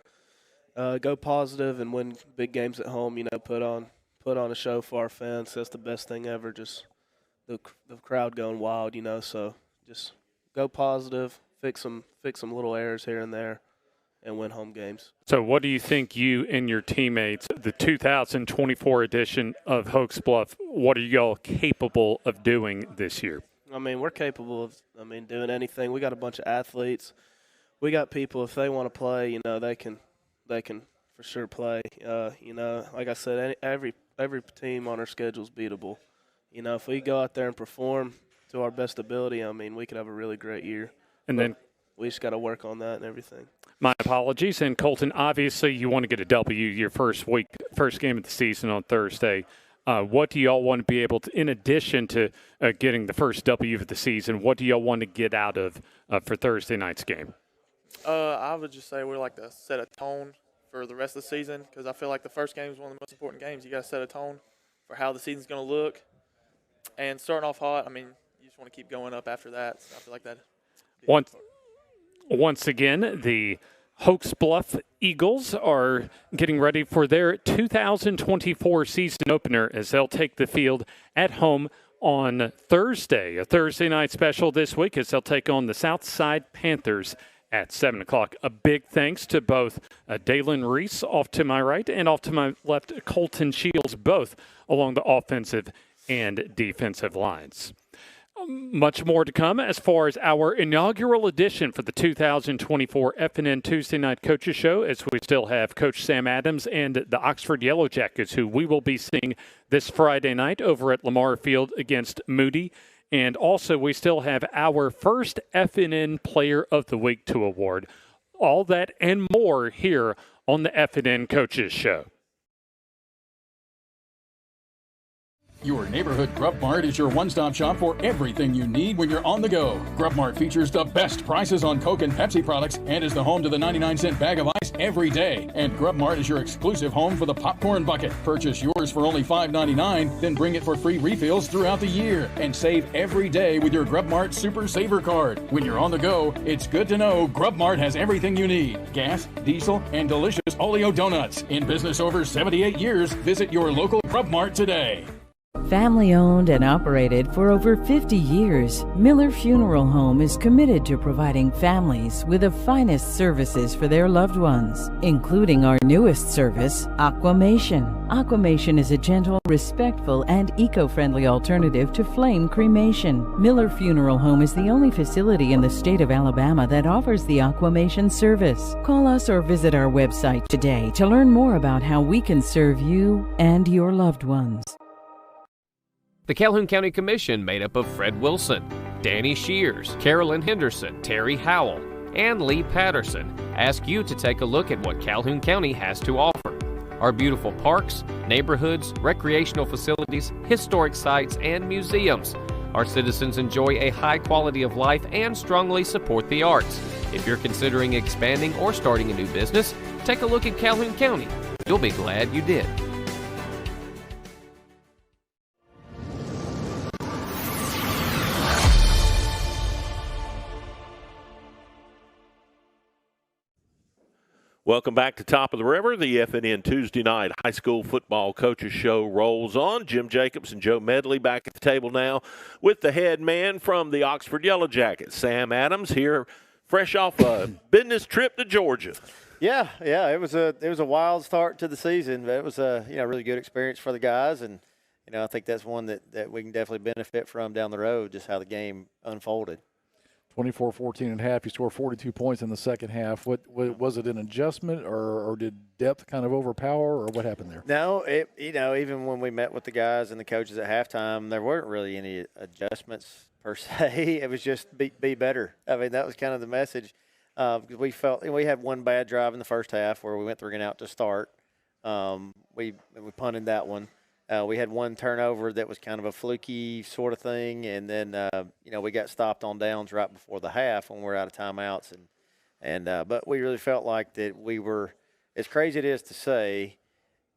Go positive and win big games at home, you know, put on a show for our fans. That's the best thing ever, just the crowd going wild, you know. So just go positive, fix some little errors here and there, and win home games. So what do you think you and your teammates, the 2024 edition of Hokes Bluff, what are y'all capable of doing this year? I mean, we're capable of, doing anything. We got a bunch of athletes. We got people, if they want to play, you know, they can for sure play. You know, like I said, every team on our schedule is beatable. You know, if we go out there and perform to our best ability, I mean, we could have a really great year. And then we just got to work on that and everything. My apologies. And Colton, obviously you want to get a W your first game of the season on Thursday. What do y'all want to be able to, in addition to getting the first W of the season, what do y'all want to get out of for Thursday night's game? I would just say we like to set a tone for the rest of the season because I feel like the first game is one of the most important games. You got to set a tone for how the season's going to look. And starting off hot, I mean, you just want to keep going up after that. So I feel like that. Once again, the Hokes Bluff Eagles are getting ready for their 2024 season opener as they'll take the field at home on Thursday, a Thursday night special this week as they'll take on the Southside Panthers at 7 o'clock. A big thanks to both Dalen Reese off to my right and off to my left, Colton Shields, both along the offensive and defensive lines. Much more to come as far as our inaugural edition for the 2024 FNN Tuesday Night Coaches Show, as we still have Coach Sam Adams and the Oxford Yellow Jackets, who we will be seeing this Friday night over at Lamar Field against Moody. And also, we still have our first FNN Player of the Week to award. All that and more here on the FNN Coaches Show. Your neighborhood Grub Mart is your one-stop shop for everything you need when you're on the go. Grub Mart features the best prices on Coke and Pepsi products and is the home to the 99-cent bag of ice every day. And Grub Mart is your exclusive home for the popcorn bucket. Purchase yours for only $5.99, then bring it for free refills throughout the year. And save every day with your Grub Mart Super Saver Card. When you're on the go, it's good to know Grub Mart has everything you need. Gas, diesel, and delicious Oleo donuts. In business over 78 years, visit your local Grub Mart today. Family owned and operated for over 50 years, Miller Funeral Home is committed to providing families with the finest services for their loved ones, including our newest service, Aquamation. Aquamation is a gentle, respectful, and eco-friendly alternative to flame cremation. Miller Funeral Home is the only facility in the state of Alabama that offers the Aquamation service. Call us or visit our website today to learn more about how we can serve you and your loved ones. The Calhoun County Commission, made up of Fred Wilson, Danny Shears, Carolyn Henderson, Terry Howell, and Lee Patterson, ask you to take a look at what Calhoun County has to offer. Our beautiful parks, neighborhoods, recreational facilities, historic sites, and museums. Our citizens enjoy a high quality of life and strongly support the arts. If you're considering expanding or starting a new business, take a look at Calhoun County. You'll be glad you did. Welcome back to Top of the River. The FNN Tuesday Night High School Football Coaches Show rolls on. Jim Jacobs and Joe Medley back at the table now with the head man from the Oxford Yellow Jackets, Sam Adams, here fresh off a business trip to Georgia. Yeah, it was a wild start to the season, but it was a really good experience for the guys, and I think that's one that we can definitely benefit from down the road, just how the game unfolded. 24-14 and a half. You scored 42 points in the second half. What was it, an adjustment, or did depth kind of overpower, or what happened there? No, even when we met with the guys and the coaches at halftime, there weren't really any adjustments per se. It was just be better. I mean, that was kind of the message. Because we felt we had one bad drive in the first half where we went 3 and out to start. We punted that one. We had one turnover that was kind of a fluky sort of thing, and then we got stopped on downs right before the half when we were out of timeouts, but we really felt like that we were, as crazy it is to say,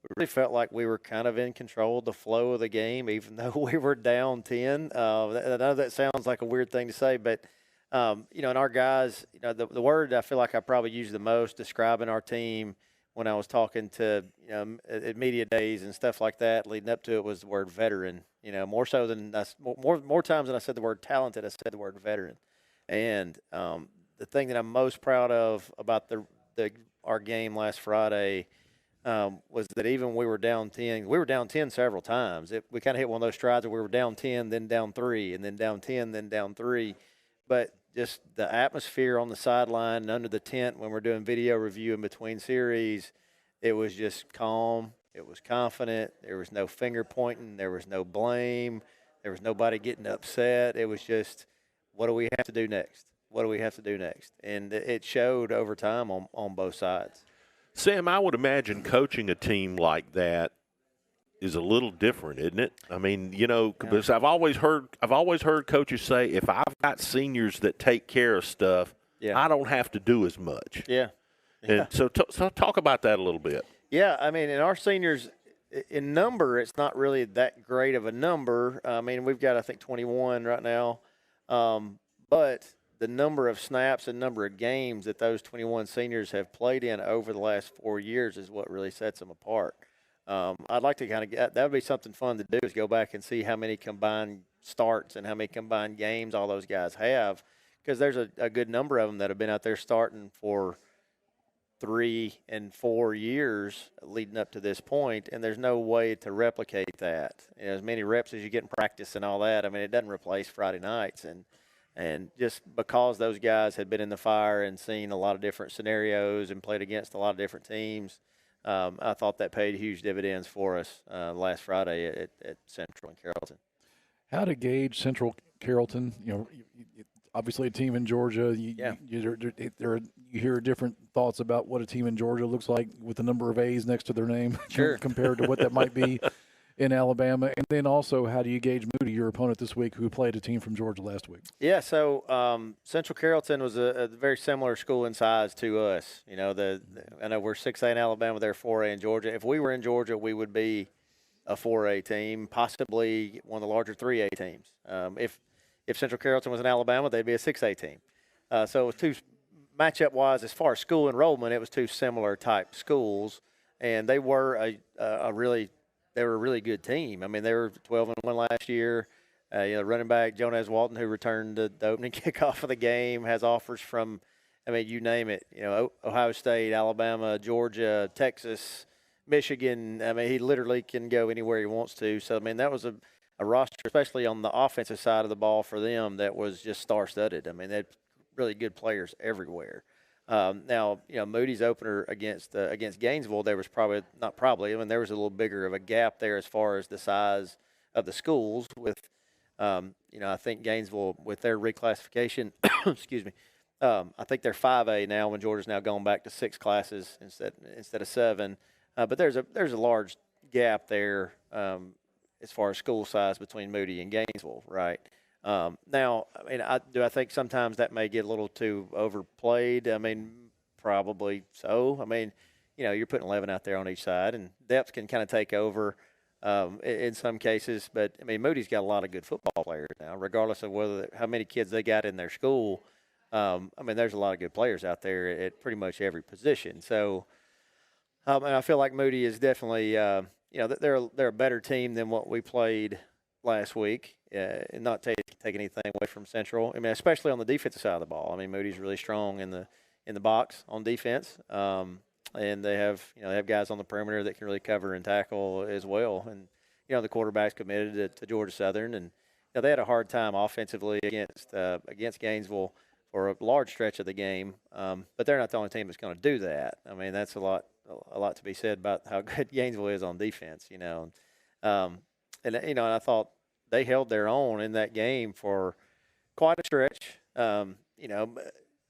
we really felt like we were kind of in control of the flow of the game, even though we were down 10. I know that sounds like a weird thing to say, but and our guys, the word I feel like I probably used the most describing our team when I was talking to, at media days and stuff like that, leading up to it, was the word veteran. More so than more times than I said the word talented, I said the word veteran. And the thing that I'm most proud of about our game last Friday was that even we were down 10. We were down 10 several times. We kind of hit one of those strides where we were down 10, then down 3, and then down 10, then down 3. But just the atmosphere on the sideline and under the tent when we're doing video review in between series, it was just calm. It was confident. There was no finger pointing. There was no blame. There was nobody getting upset. It was just, what do we have to do next? What do we have to do next? And it showed over time on both sides. Sam, I would imagine coaching a team like that is a little different, isn't it? I mean, because I've always heard coaches say, if I've got seniors that take care of stuff, I don't have to do as much. Yeah. And so talk about that a little bit. Yeah, I mean, in our seniors, in number, it's not really that great of a number. I mean, we've got, I think, 21 right now. But the number of snaps and number of games that those 21 seniors have played in over the last 4 years is what really sets them apart. I'd like to kind of that would be something fun to do, is go back and see how many combined starts and how many combined games all those guys have, because there's a good number of them that have been out there starting for 3 and 4 years leading up to this point, and there's no way to replicate that. As many reps as you get in practice and all that, I mean, it doesn't replace Friday nights. And just because those guys had been in the fire and seen a lot of different scenarios and played against a lot of different teams, I thought that paid huge dividends for us last Friday at Central and Carrollton. How to gauge Central Carrollton? Obviously a team in Georgia. You hear different thoughts about what a team in Georgia looks like with the number of A's next to their name, sure, compared to what that might be in Alabama. And then also, how do you gauge Moody, your opponent this week, who played a team from Georgia last week? Yeah, so Central Carrollton was a very similar school in size to us. I know we're 6A in Alabama, they're 4A in Georgia. If we were in Georgia, we would be a 4A team, possibly one of the larger 3A teams. If Central Carrollton was in Alabama, they'd be a 6A team. So it was two matchup-wise, as far as school enrollment, it was two similar type schools, and they were a really good team. I mean, they were 12-1 last year. Running back Jonas Walton, who returned the opening kickoff of the game, has offers from, I mean, you name it. Ohio State, Alabama, Georgia, Texas, Michigan. I mean, he literally can go anywhere he wants to. So, I mean, that was a roster, especially on the offensive side of the ball for them, that was just star-studded. I mean, they had really good players everywhere. Now, Moody's opener against Gainesville, there was there was a little bigger of a gap there as far as the size of the schools with, I think Gainesville, with their reclassification, excuse me, I think they're 5A now when Georgia's now gone back to 6 classes instead of 7. But there's a large gap there as far as school size between Moody and Gainesville, right? Now, I mean, I think sometimes that may get a little too overplayed. I mean, probably so. I mean, you're putting 11 out there on each side, and depth can kind of take over in some cases. But, I mean, Moody's got a lot of good football players now, regardless of how many kids they got in their school. I mean, there's a lot of good players out there at pretty much every position. So, and I feel like Moody is definitely, they're a better team than what we played last week, and not take anything away from Central. I mean, especially on the defensive side of the ball. I mean, Moody's really strong in the in the box on defense. And they have guys on the perimeter that can really cover and tackle as well. And, the quarterback's committed to Georgia Southern. And, they had a hard time offensively against Gainesville for a large stretch of the game. But they're not the only team that's going to do that. I mean, that's a lot to be said about how good Gainesville is on defense, And I thought they held their own in that game for quite a stretch.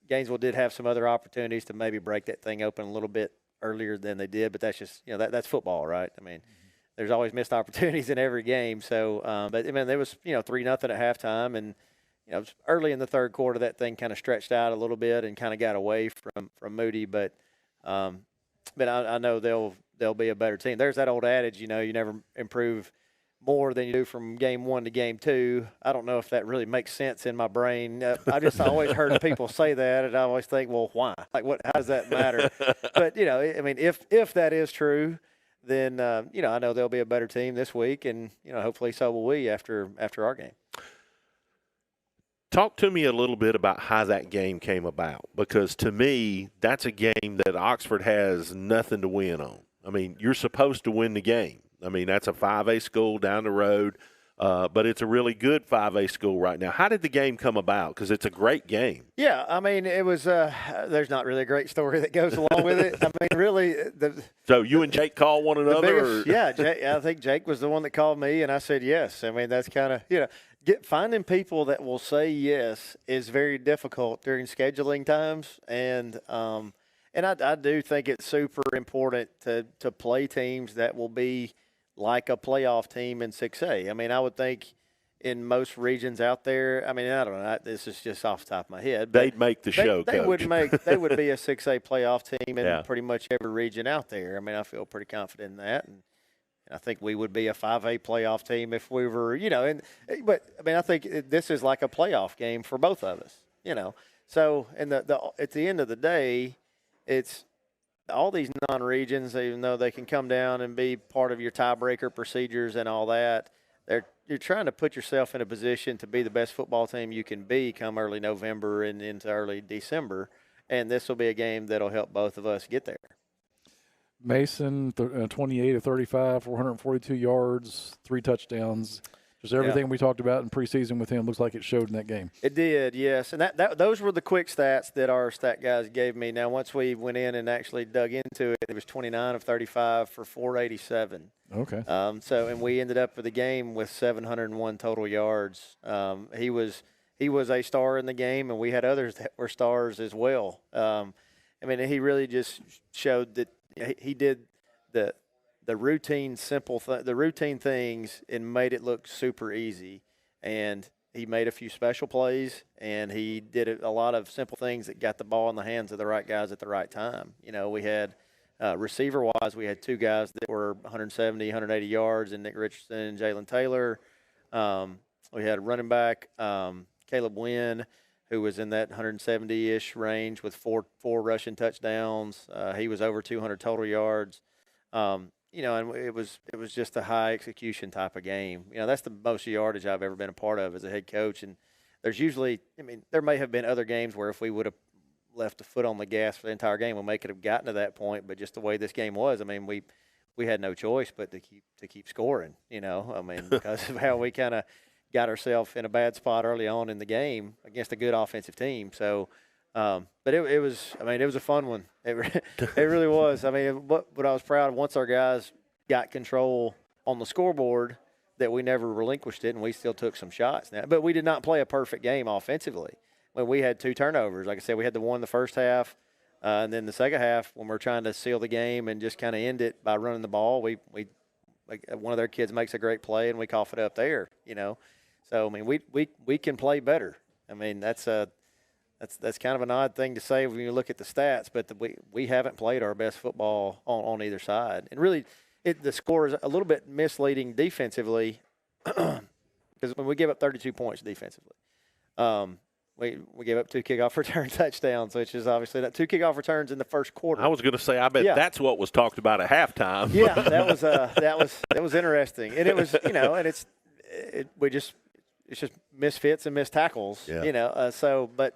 Gainesville did have some other opportunities to maybe break that thing open a little bit earlier than they did, but that's just, that's football, right? I mean, there's always missed opportunities in every game. So, but I mean, there was, 3-0 at halftime, and, it was early in the third quarter that thing kind of stretched out a little bit and kind of got away from Moody. But I know they'll be a better team. There's that old adage, you never improve more than you do from game 1 to game 2. I don't know if that really makes sense in my brain. I just always heard people say that, and I always think, well, why? Like, how does that matter? But, I mean, if that is true, then, I know they'll be a better team this week, and, hopefully so will we after our game. Talk to me a little bit about how that game came about, because to me, that's a game that Oxford has nothing to win on. I mean, you're supposed to win the game. I mean, that's a 5A school down the road, but it's a really good 5A school right now. How did the game come about? Because it's a great game. Yeah, I mean, it was there's not really a great story that goes along with it. I mean, really. So you and Jake call one another? Yeah, I think Jake was the one that called me, and I said yes. I mean, that's kind of, finding people that will say yes is very difficult during scheduling times, and I do think it's super important to play teams that will be like a playoff team in 6A. I mean, I would think in most regions out there, I mean, I don't know, this is just off the top of my head. They'd make the show, They Coach. They would be a 6A playoff team in pretty much every region out there. I mean, I feel pretty confident in that. And I think we would be a 5A playoff team if we were, but I mean, I think this is like a playoff game for both of us, So, and at the end of the day, it's all these non-regions, even though they can come down and be part of your tiebreaker procedures and all that, you're trying to put yourself in a position to be the best football team you can be come early November and into early December, and this will be a game that'll help both of us get there. Mason, 28 of 35, 442 yards, 3 touchdowns. Just everything we talked about in preseason with him looks like it showed in that game. It did, yes. And those were the quick stats that our stat guys gave me. Now, once we went in and actually dug into it, it was 29 of 35 for 487. Okay. And we ended up with the game with 701 total yards. He was a star in the game, and we had others that were stars as well. I mean, he really just showed that he did the routine things and made it look super easy. And he made a few special plays, and he did a lot of simple things that got the ball in the hands of the right guys at the right time. We had receiver-wise, we had 2 guys that were 170, 180 yards, and Nick Richardson and Jalen Taylor. We had a running back, Caleb Wynn, who was in that 170-ish range with four rushing touchdowns. He was over 200 total yards. And it was just a high execution type of game. That's the most yardage I've ever been a part of as a head coach. And there's usually, there may have been other games where if we would have left a foot on the gas for the entire game, we may could have gotten to that point. But just the way this game was, we had no choice but to keep scoring. Because of how we kind of got ourselves in a bad spot early on in the game against a good offensive team. So. But it was a fun one. It really was. What I was proud of, once our guys got control on the scoreboard, that we never relinquished it, and we still took some shots. Now, but we did not play a perfect game offensively. When we had 2 turnovers, like I said, we had the one the first half, and then the second half when we're trying to seal the game and just kind of end it by running the ball, we one of their kids makes a great play and we cough it up there. So we can play better. That's kind of an odd thing to say when you look at the stats, but we haven't played our best football on either side. And really, the score is a little bit misleading defensively because when we give up 32 points defensively, we gave up 2 kickoff return touchdowns, which is obviously 2 kickoff returns in the first quarter. I was going to say, I bet that's what was talked about at halftime. Yeah, that was interesting, and it was and it's just misfits and missed tackles. Yeah. But.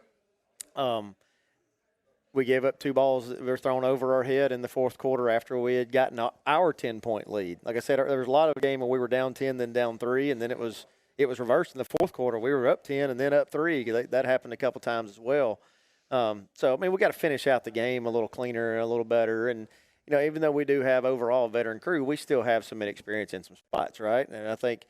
we gave up 2 balls that were thrown over our head in the fourth quarter after we had gotten our 10-point lead. Like I said, there was a lot of a game where we were down 10, then down 3, and then it was reversed in the fourth quarter. We were up 10 and then up 3. That happened a couple times as well. So, I mean, we got to finish out the game a little cleaner, a little better. And, you know, even though we do have overall a veteran crew, we still have some inexperience in some spots, right? And I think,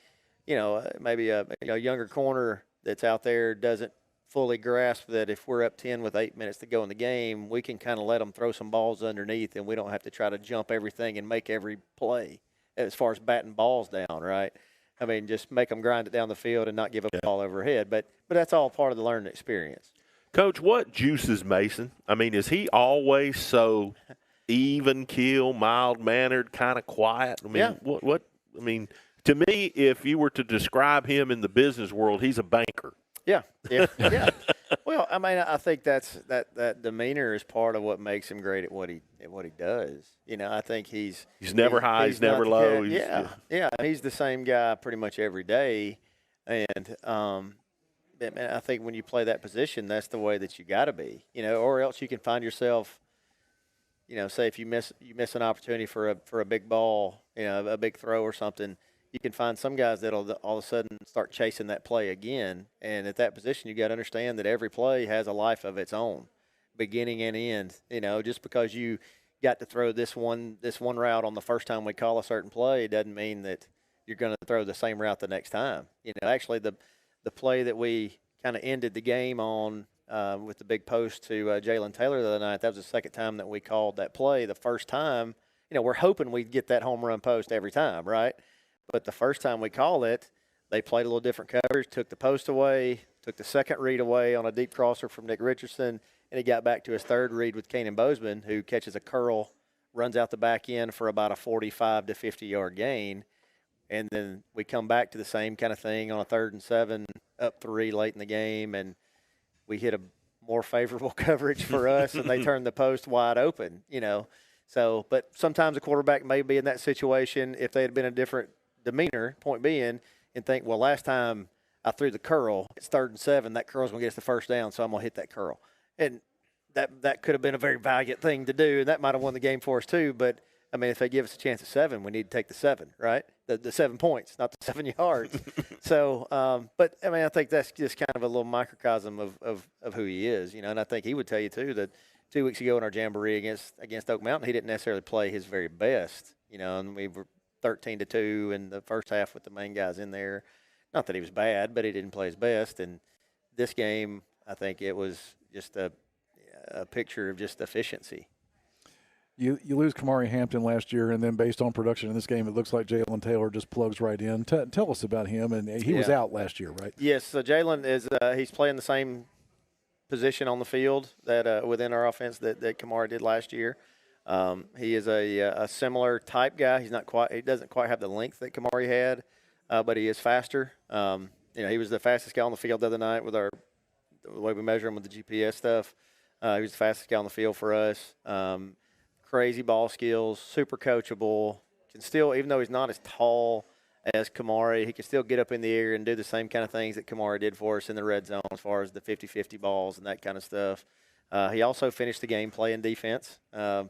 you know, maybe a younger corner that's out there doesn't fully grasp that if we're up 10 with 8 minutes to go in the game, we can kind of let them throw some balls underneath, and we don't have to try to jump everything and make every play as far as batting balls down, right? I mean, just make them grind it down the field and not give up the ball overhead. But that's all part of the learning experience. Coach, what juices Mason? I mean, is he always so even keel, mild-mannered, kind of quiet? I mean, Yeah. What? I mean, to me, if you were to describe him in the business world, he's a banker. Yeah. Yeah. Well, I mean, I think that demeanor is part of what makes him great at what he does. You know, I think he's never high, he's never low. Yeah. He's the same guy pretty much every day, and I think when you play that position, that's the way that you got to be. You know, or else you can find yourself, you know, say if you miss an opportunity for a big ball, you know, a big throw or something. You can find some guys that'll all of a sudden start chasing that play again. And at that position, you got to understand that every play has a life of its own, beginning and end. You know, just because you got to throw this one route on the first time we call a certain play doesn't mean that you're going to throw the same route the next time. You know, actually the play that we kind of ended the game on with the big post to Jalen Taylor the other night, that was the second time that we called that play. The first time, you know, we're hoping we'd get that home run post every time, right? But the first time we called it, they played a little different coverage, took the post away, took the second read away on a deep crosser from Nick Richardson, and he got back to his third read with Kanan Bozeman, who catches a curl, runs out the back end for about a 45 to 50-yard gain. And then we come back to the same kind of thing on a 3rd and 7, up 3 late in the game, and we hit a more favorable coverage for us, and they turned the post wide open, you know. So, but sometimes a quarterback may be in that situation if they had been a different demeanor, point being, and think, well, last time I threw the curl, it's 3rd and 7, that curl's going to get us the first down, so I'm going to hit that curl. And that could have been a very valiant thing to do, and that might have won the game for us too. But, I mean, if they give us a chance at 7, we need to take the 7, right? The 7 points, not the 7 yards. So, but, I mean, I think that's just kind of a little microcosm of who he is, you know, and I think he would tell you too that 2 weeks ago in our jamboree against Oak Mountain, he didn't necessarily play his very best, you know, and we were 13-2 in the first half with the main guys in there. Not that he was bad, but he didn't play his best. And this game, I think it was just a picture of just efficiency. You lose Kamari Hampton last year, and then based on production in this game, it looks like Jalen Taylor just plugs right in. Tell us about him. And he was out last year, right? Yes, so Jalen is he's playing the same position on the field that within our offense that Kamari did last year. He is a similar type guy. He doesn't quite have the length that Kamari had, but he is faster. You know, he was the fastest guy on the field the other night with the way we measure him with the GPS stuff. He was the fastest guy on the field for us. Crazy ball skills, super coachable. Can still, even though he's not as tall as Kamari, he can still get up in the air and do the same kind of things that Kamari did for us in the red zone as far as the 50-50 balls and that kind of stuff. He also finished the game playing defense,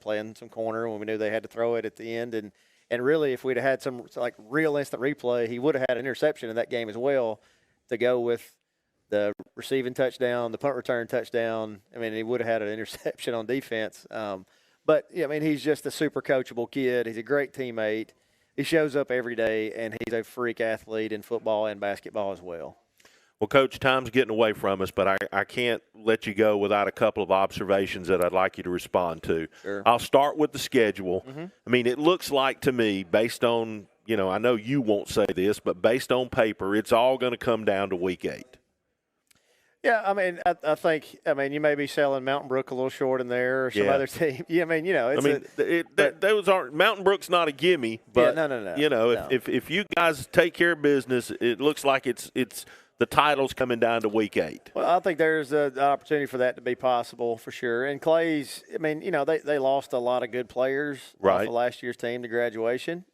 playing some corner when we knew they had to throw it at the end. And really, if we'd have had some like real instant replay, he would have had an interception in that game as well to go with the receiving touchdown, the punt return touchdown. I mean, he would have had an interception on defense. But, yeah, I mean, he's just a super coachable kid. He's a great teammate. He shows up every day, and he's a freak athlete in football and basketball as well. Well, Coach, time's getting away from us, but I can't let you go without a couple of observations that I'd like you to respond to. Sure. I'll start with the schedule. Mm-hmm. I mean, it looks like to me, based on, you know, I know you won't say this, but based on paper, it's all going to come down to Week 8. Yeah, I mean, I think, you may be selling Mountain Brook a little short in there or some other team. Yeah, I mean, you know. Those aren't – Mountain Brook's not a gimme, but, no. You know, No. If you guys take care of business, it looks like it's the title's coming down to Week 8. Well, I think there's an opportunity for that to be possible for sure. And Clay's, I mean, you know, they lost a lot of good players off of last year's team to graduation.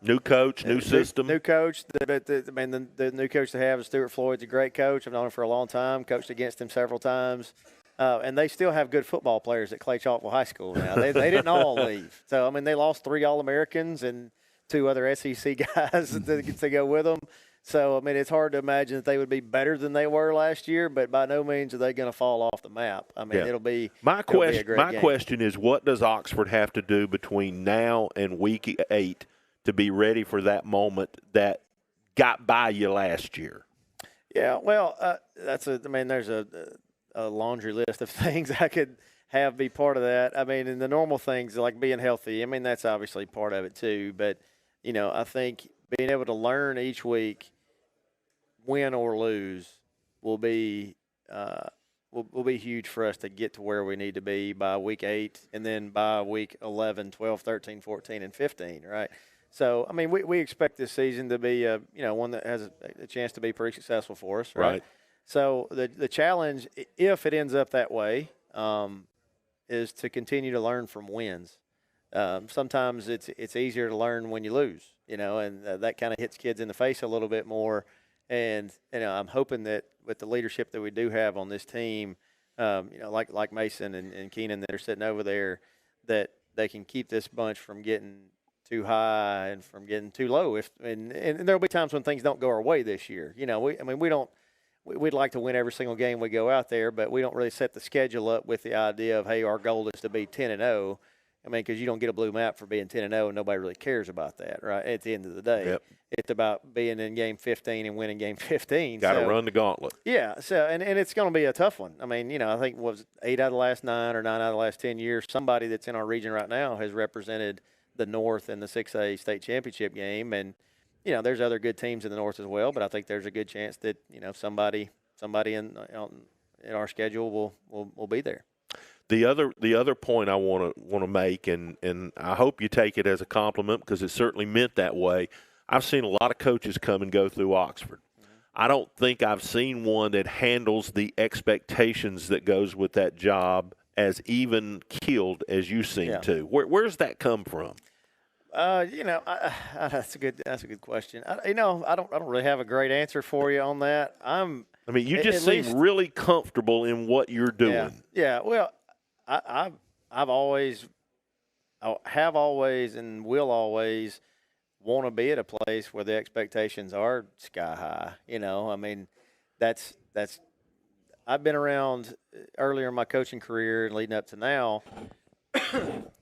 New coach, new system. New coach. The new coach they have is Stuart Floyd's a great coach. I've known him for a long time, coached against him several times. And they still have good football players at Clay Chalkville High School now. They didn't all leave. So, I mean, they lost 3 All-Americans and 2 other SEC guys to go with them. So, I mean, it's hard to imagine that they would be better than they were last year, but by no means are they going to fall off the map. I mean, it'll be a great game. Question is, what does Oxford have to do between now and week 8 to be ready for that moment that got by you last year? Yeah, well, there's a laundry list of things I could have be part of that. I mean, and the normal things like being healthy, I mean, that's obviously part of it too. But, you know, I think being able to learn each week, win or lose, will be huge for us to get to where we need to be by week 8 and then by week 11, 12, 13, 14, and 15, right? So, I mean, we expect this season to be, one that has a chance to be pretty successful for us, right? So the challenge, if it ends up that way, is to continue to learn from wins. Sometimes it's easier to learn when you lose, and that kind of hits kids in the face a little bit more. And, I'm hoping that with the leadership that we do have on this team, like Mason and Keenan that are sitting over there, that they can keep this bunch from getting too high and from getting too low. And there'll be times when things don't go our way this year. We'd like to win every single game we go out there, but we don't really set the schedule up with the idea of, hey, our goal is to be 10-0. I mean, because you don't get a blue map for being 10-0, and nobody really cares about that, right? At the end of the day, It's about being in game 15 and winning game 15. Got to run the gauntlet. Yeah. So, and it's going to be a tough one. I mean, I think it was 8 out of the last 9 or 9 out of the last 10 years. Somebody that's in our region right now has represented the North in the 6A state championship game, and there's other good teams in the North as well. But I think there's a good chance that somebody in our schedule will be there. The other point I want to make, and I hope you take it as a compliment because it certainly meant that way. I've seen a lot of coaches come and go through Oxford. I don't think I've seen one that handles the expectations that goes with that job as even keeled as you seem to. Where's that come from? That's a good question. I don't really have a great answer for you on that. You just seem really comfortable in what you're doing. Yeah. Well, I've always and will always want to be at a place where the expectations are sky high. That's I've been around earlier in my coaching career and leading up to now.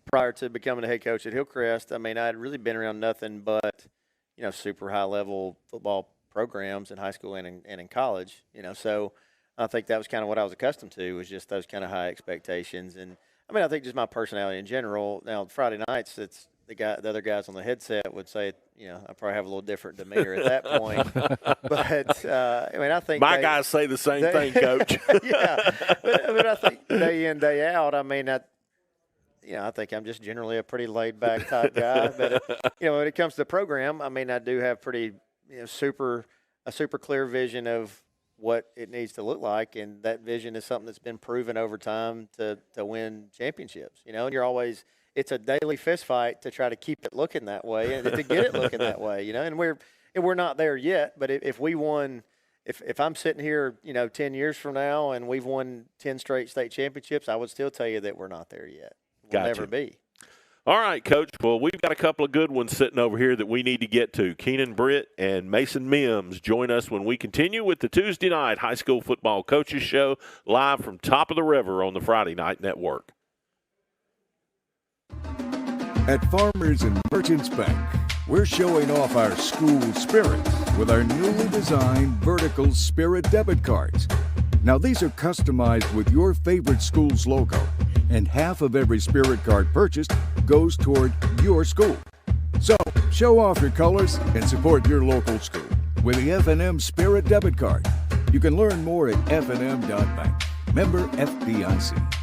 Prior to becoming a head coach at Hillcrest, I'd really been around nothing but, super high-level football programs in high school and in college, So I think that was kind of what I was accustomed to, was just those kind of high expectations. And, I think just my personality in general. Now, Friday nights, it's the other guys on the headset would say, I probably have a little different demeanor at that point. But, I think my guys say the same thing, Coach. Yeah. But I think day in, day out, I think I'm just generally a pretty laid-back type guy. But, when it comes to the program, I do have pretty, a super clear vision of what it needs to look like, and that vision is something that's been proven over time to win championships. And it's a daily fist fight to try to keep it looking that way and to get it looking that way. And we're not there yet. But if we won, if I'm sitting here, 10 years from now and we've won 10 straight state championships, I would still tell you that we're not there yet. We'll never be. All right, Coach. Well, we've got a couple of good ones sitting over here that we need to get to. Keenan Britt and Mason Mims join us when we continue with the Tuesday night high school football coaches show live from Top of the River on the Friday Night Network. At Farmers and Merchants Bank, we're showing off our school spirit with our newly designed vertical Spirit debit cards. Now, these are customized with your favorite school's logo, and half of every Spirit card purchased goes toward your school. So, show off your colors and support your local school with the FNN Spirit debit card. You can learn more at fnn.bank. Member FDIC.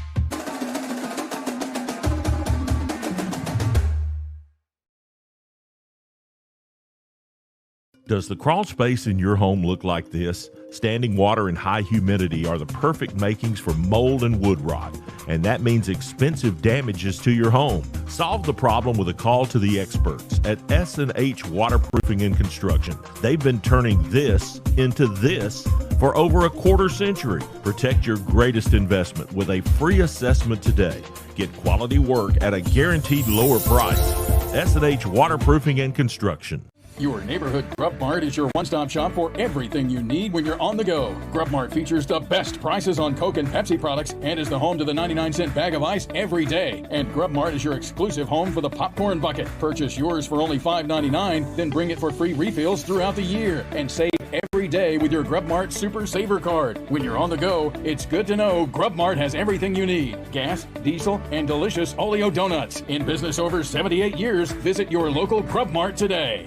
Does the crawl space in your home look like this? Standing water and high humidity are the perfect makings for mold and wood rot, and that means expensive damages to your home. Solve the problem with a call to the experts at S&H Waterproofing and Construction. They've been turning this into this for over a quarter century. Protect your greatest investment with a free assessment today. Get quality work at a guaranteed lower price. S&H Waterproofing and Construction. Your neighborhood Grub Mart is your one-stop shop for everything you need when you're on the go. Grub Mart features the best prices on Coke and Pepsi products and is the home to the 99-cent bag of ice every day. And Grub Mart is your exclusive home for the popcorn bucket. Purchase yours for only $5.99, then bring it for free refills throughout the year. And save every day with your Grub Mart Super Saver card. When you're on the go, it's good to know Grub Mart has everything you need. Gas, diesel, and delicious Oleo donuts. In business over 78 years, visit your local Grub Mart today.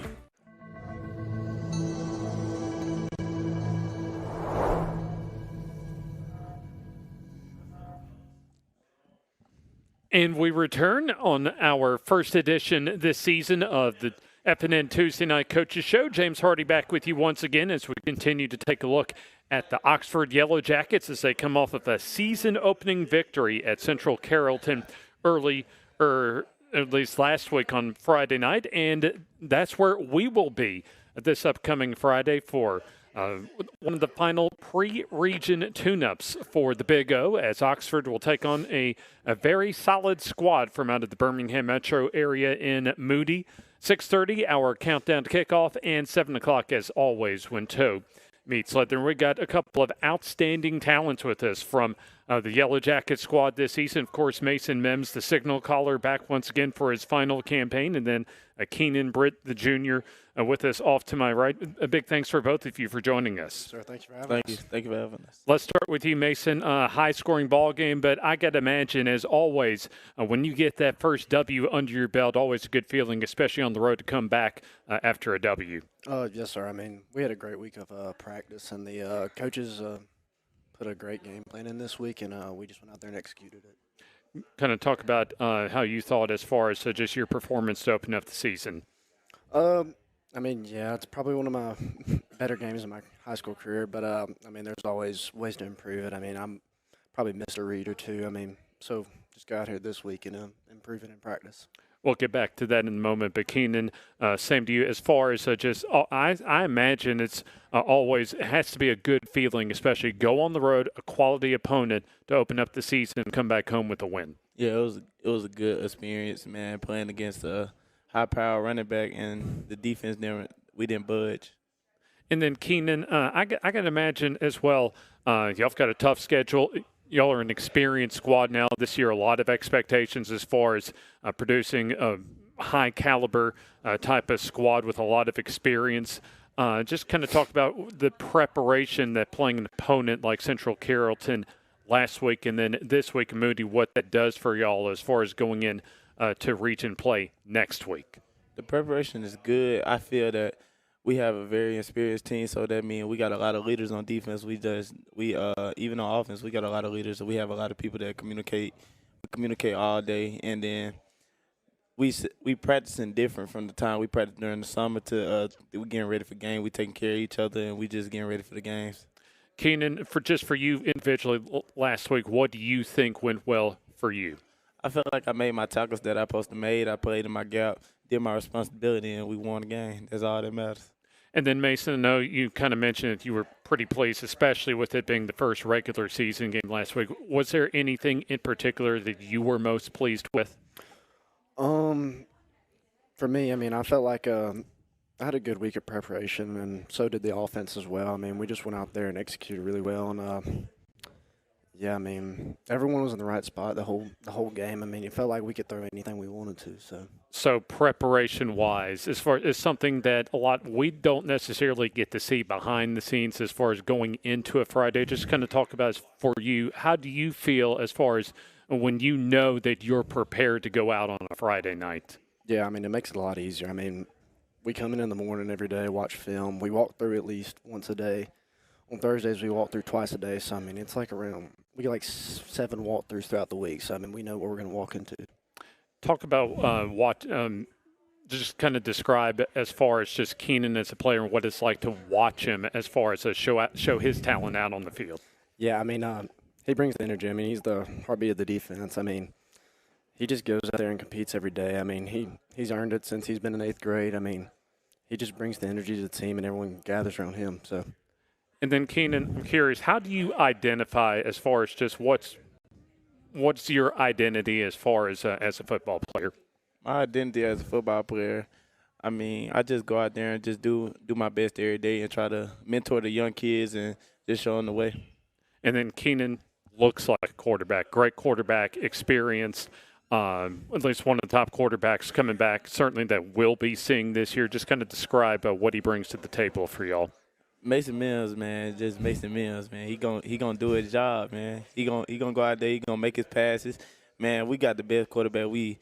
And we return on our first edition this season of the FNN Tuesday Night Coaches Show. James Hardy back with you once again as we continue to take a look at the Oxford Yellow Jackets as they come off of a season-opening victory at Central Carrollton at least last week on Friday night. And that's where we will be this upcoming Friday for one of the final pre-region tune-ups for the Big O, as Oxford will take on a very solid squad from out of the Birmingham metro area in Moody. 6:30, our countdown to kickoff, and 7 o'clock, as always, when Toe meets Leather. We got a couple of outstanding talents with us from the Yellow Jacket squad this season. Of course, Mason Mims, the signal caller, back once again for his final campaign, and then Keenan Britt, the junior, with us off to my right. A big thanks for both of you for joining us. Sir, thanks for having us. Thank you for having us. Let's start with you, Mason. High-scoring ball game, but I got to imagine, as always, when you get that first W under your belt, always a good feeling, especially on the road to come back after a W. Yes, sir. I mean, we had a great week of practice, and the coaches put a great game plan in this week, and we just went out there and executed it. Kind of talk about how you thought as far as just your performance to open up the season. I mean, yeah, it's probably one of my better games in my high school career, but, I mean, there's always ways to improve it. I mean, I'm probably missed a read or two. I mean, so just go out here this week and improve it in practice. We'll get back to that in a moment, but Keenan, same to you. As far as I imagine it's it has to be a good feeling, especially go on the road, a quality opponent to open up the season and come back home with a win. Yeah, it was a good experience, man, playing against a high-power running back, and the defense we didn't budge. And then Keenan, I got to imagine as well, y'all have got a tough schedule. Y'all are an experienced squad now this year. A lot of expectations as far as producing a high-caliber type of squad with a lot of experience. Just kind of talk about the preparation that playing an opponent like Central Carrollton last week and then this week in Moody, what that does for y'all as far as going in to region play next week. The preparation is good. I feel that we have a very experienced team, so that means we got a lot of leaders on defense. Even on offense, we got a lot of leaders. So we have a lot of people that communicate. We communicate all day, and then we practicing different from the time we practice during the summer to we getting ready for game. We taking care of each other, and we just getting ready for the games. Keenan, for you individually last week, what do you think went well for you? I felt like I made my tackles that I supposed to made. I played in my gap, did my responsibility, and we won the game. That's all that matters. And then, Mason, I know you kind of mentioned that you were pretty pleased, especially with it being the first regular season game last week. Was there anything in particular that you were most pleased with? For me, I mean, I felt like I had a good week of preparation, and so did the offense as well. I mean, we just went out there and executed really well, and yeah, I mean, everyone was in the right spot the whole game. I mean, it felt like we could throw anything we wanted to. So preparation-wise, as far as something that we don't necessarily get to see behind the scenes as far as going into a Friday, just kind of talk about for you, how do you feel as far as when you know that you're prepared to go out on a Friday night? Yeah, I mean, it makes it a lot easier. I mean, we come in the morning every day, watch film. We walk through at least once a day. On Thursdays, we walk through twice a day. So, I mean, it's like we get like 7 walkthroughs throughout the week. So, I mean, we know what we're going to walk into. Talk about just kind of describe as far as just Keenan as a player and what it's like to watch him as far as show his talent out on the field. Yeah, I mean, he brings the energy. I mean, he's the heartbeat of the defense. I mean, he just goes out there and competes every day. I mean, he's earned it since he's been in 8th grade. I mean, he just brings the energy to the team, and everyone gathers around him. So. And then, Keenan, I'm curious, how do you identify as far as just what's your identity as far as a football player? My identity as a football player, I mean, I just go out there and just do my best every day and try to mentor the young kids and just show them the way. And then Keenan looks like a quarterback, great quarterback, experienced, at least one of the top quarterbacks coming back, certainly that we'll be seeing this year. Just kind of describe what he brings to the table for y'all. Mason Mills, man, just Mason Mills, man. He gonna do his job, man. He gonna go out there. He gonna make his passes, man. We got the best quarterback. We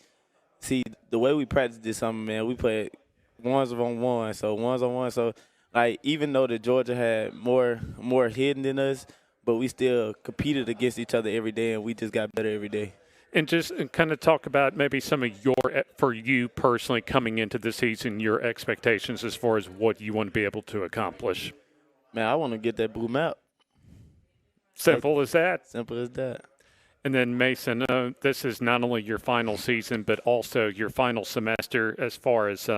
see the way we practice this summer, man. We play ones on one, so like even though the Georgia had more hidden than us, but we still competed against each other every day, and we just got better every day. And just kind of talk about maybe some of for you personally coming into the season, your expectations as far as what you want to be able to accomplish. Man, I want to get that blue map. Simple as that. Simple as that. And then, Mason, this is not only your final season, but also your final semester as far as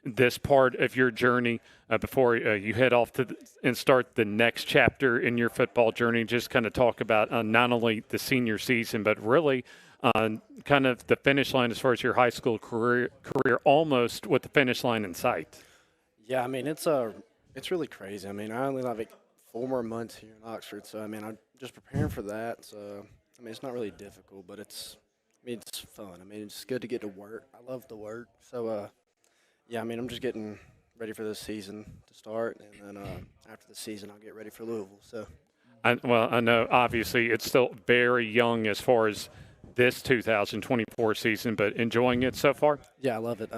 this part of your journey before you head off and start the next chapter in your football journey. Just kind of talk about not only the senior season, but really kind of the finish line as far as your high school career almost with the finish line in sight. Yeah, I mean, it's really crazy. I mean, I only have like 4 more months here in Oxford, so I mean, I'm just preparing for that. So I mean, it's not really difficult, but it's fun. I mean, it's good to get to work. I love the work. So yeah, I mean, I'm just getting ready for this season to start, and then after the season, I'll get ready for Louisville. So I know obviously it's still very young as far as this 2024 season, but enjoying it so far? Yeah, I love it.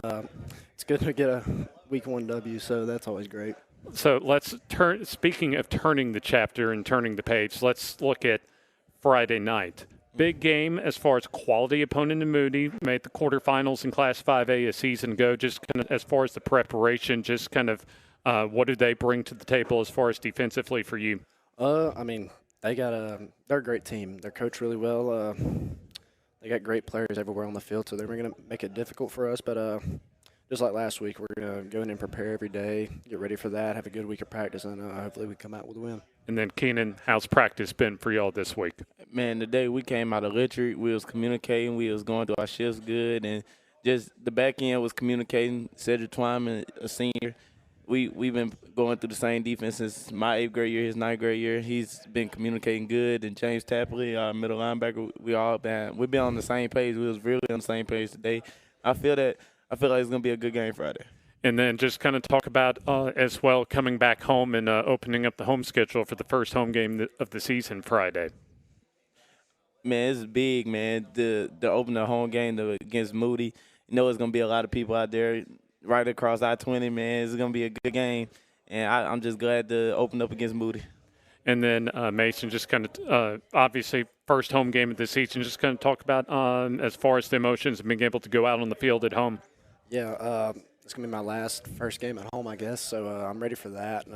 It's good to get a week 1 W, so that's always great. So let's speaking of turning the chapter and turning the page, let's look at Friday night. Big game as far as quality opponent in Moody, made the quarterfinals in Class 5A a season ago. Just kind of as far as the preparation, just kind of what do they bring to the table as far as defensively for you? I mean, they're a great team. They're coached really well. They got great players everywhere on the field, so they're going to make it difficult for us. But just like last week, we're going to go in and prepare every day, get ready for that, have a good week of practice, and hopefully we come out with a win. And then, Keenan, how's practice been for y'all this week? Man, today we came out electric. We was communicating. We was going through our shifts good. And just the back end was communicating. Cedric Twyman, a senior, we've been going through the same defense since my 8th grade year, his 9th grade year. He's been communicating good. And James Tapley, our middle linebacker, we've been on the same page. We was really on the same page today. I feel like it's going to be a good game Friday. And then just kind of talk about as well coming back home and opening up the home schedule for the first home game of the season Friday. Man, it's big, man. To open the home game against Moody, you know, it's going to be a lot of people out there right across I-20, man. It's going to be a good game, and I'm just glad to open up against Moody. And then, Mason, just kind of obviously first home game of the season, just kind of talk about as far as the emotions of being able to go out on the field at home. Yeah, it's going to be my first game at home, I guess, so I'm ready for that.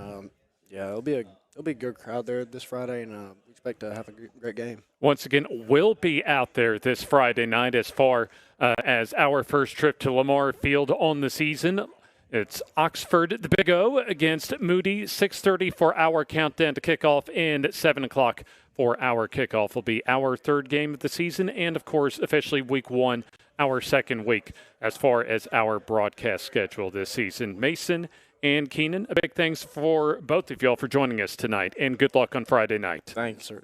Yeah, it'll be a good crowd there this Friday, and we expect to have a great game. Once again, we'll be out there this Friday night as far as our first trip to Lamar Field on the season. It's Oxford, the Big O, against Moody, 6:30 for our countdown to kickoff, and 7 o'clock for our kickoff will be our third game of the season, and, of course, officially week 1, our second week as far as our broadcast schedule this season. Mason and Keenan, a big thanks for both of y'all for joining us tonight, and good luck on Friday night. Thanks, sir.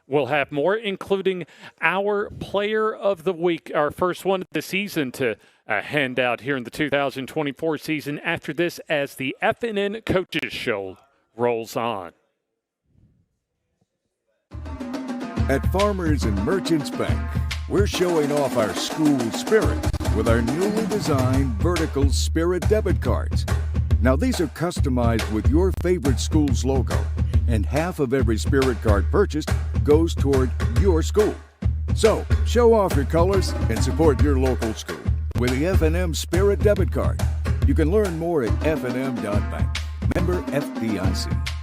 We'll have more, including our Player of the Week, our first one of the season to hand out here in the 2024 season after this as the FNN Coaches Show rolls on. At Farmers and Merchants Bank, we're showing off our school spirit with our newly designed vertical Spirit debit cards. Now, these are customized with your favorite school's logo, and half of every Spirit card purchased goes toward your school. So, show off your colors and support your local school with the FNM Spirit debit card. You can learn more at fnm.bank. Member FDIC.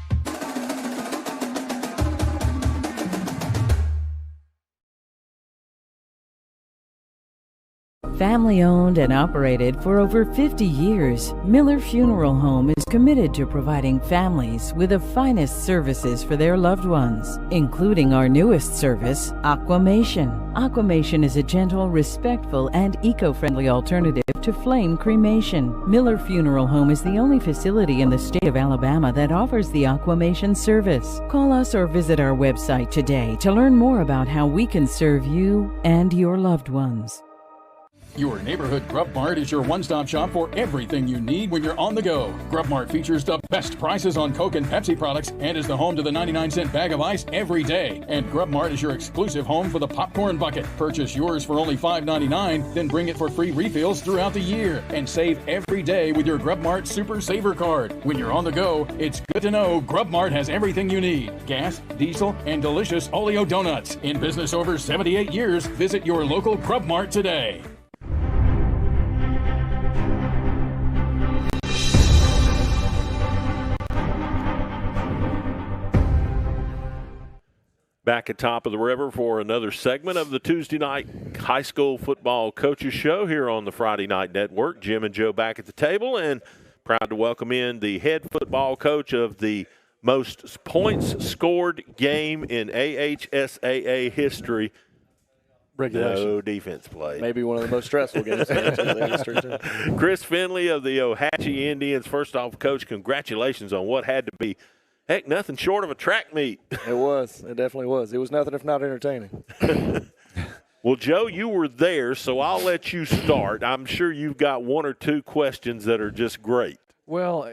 Family owned and operated for over 50 years, Miller Funeral Home is committed to providing families with the finest services for their loved ones, including our newest service, Aquamation. Aquamation is a gentle, respectful, and eco-friendly alternative to flame cremation. Miller Funeral Home is the only facility in the state of Alabama that offers the Aquamation service. Call us or visit our website today to learn more about how we can serve you and your loved ones. Your neighborhood Grub Mart is your one-stop shop for everything you need when you're on the go. Grub Mart features the best prices on Coke and Pepsi products and is the home to the 99-cent bag of ice every day. And Grub Mart is your exclusive home for the popcorn bucket. Purchase yours for only $5.99, then bring it for free refills throughout the year. And save every day with your Grub Mart Super Saver Card. When you're on the go, it's good to know Grub Mart has everything you need. Gas, diesel, and delicious Oleo donuts. In business over 78 years, visit your local Grub Mart today. Back at Top of the River for another segment of the Tuesday night high school football coaches show here on the Friday Night Network. Jim and Joe back at the table, and proud to welcome in the head football coach of the most points scored game in AHSAA history. Regulation. No defense play. Maybe one of the most stressful games in history, too. Chris Finley of the Ohatchee Indians. First off, Coach, congratulations on what had to be, heck, nothing short of a track meet. It was. It definitely was. It was nothing if not entertaining. Well, Joe, you were there, so I'll let you start. I'm sure you've got one or two questions that are just great. Well,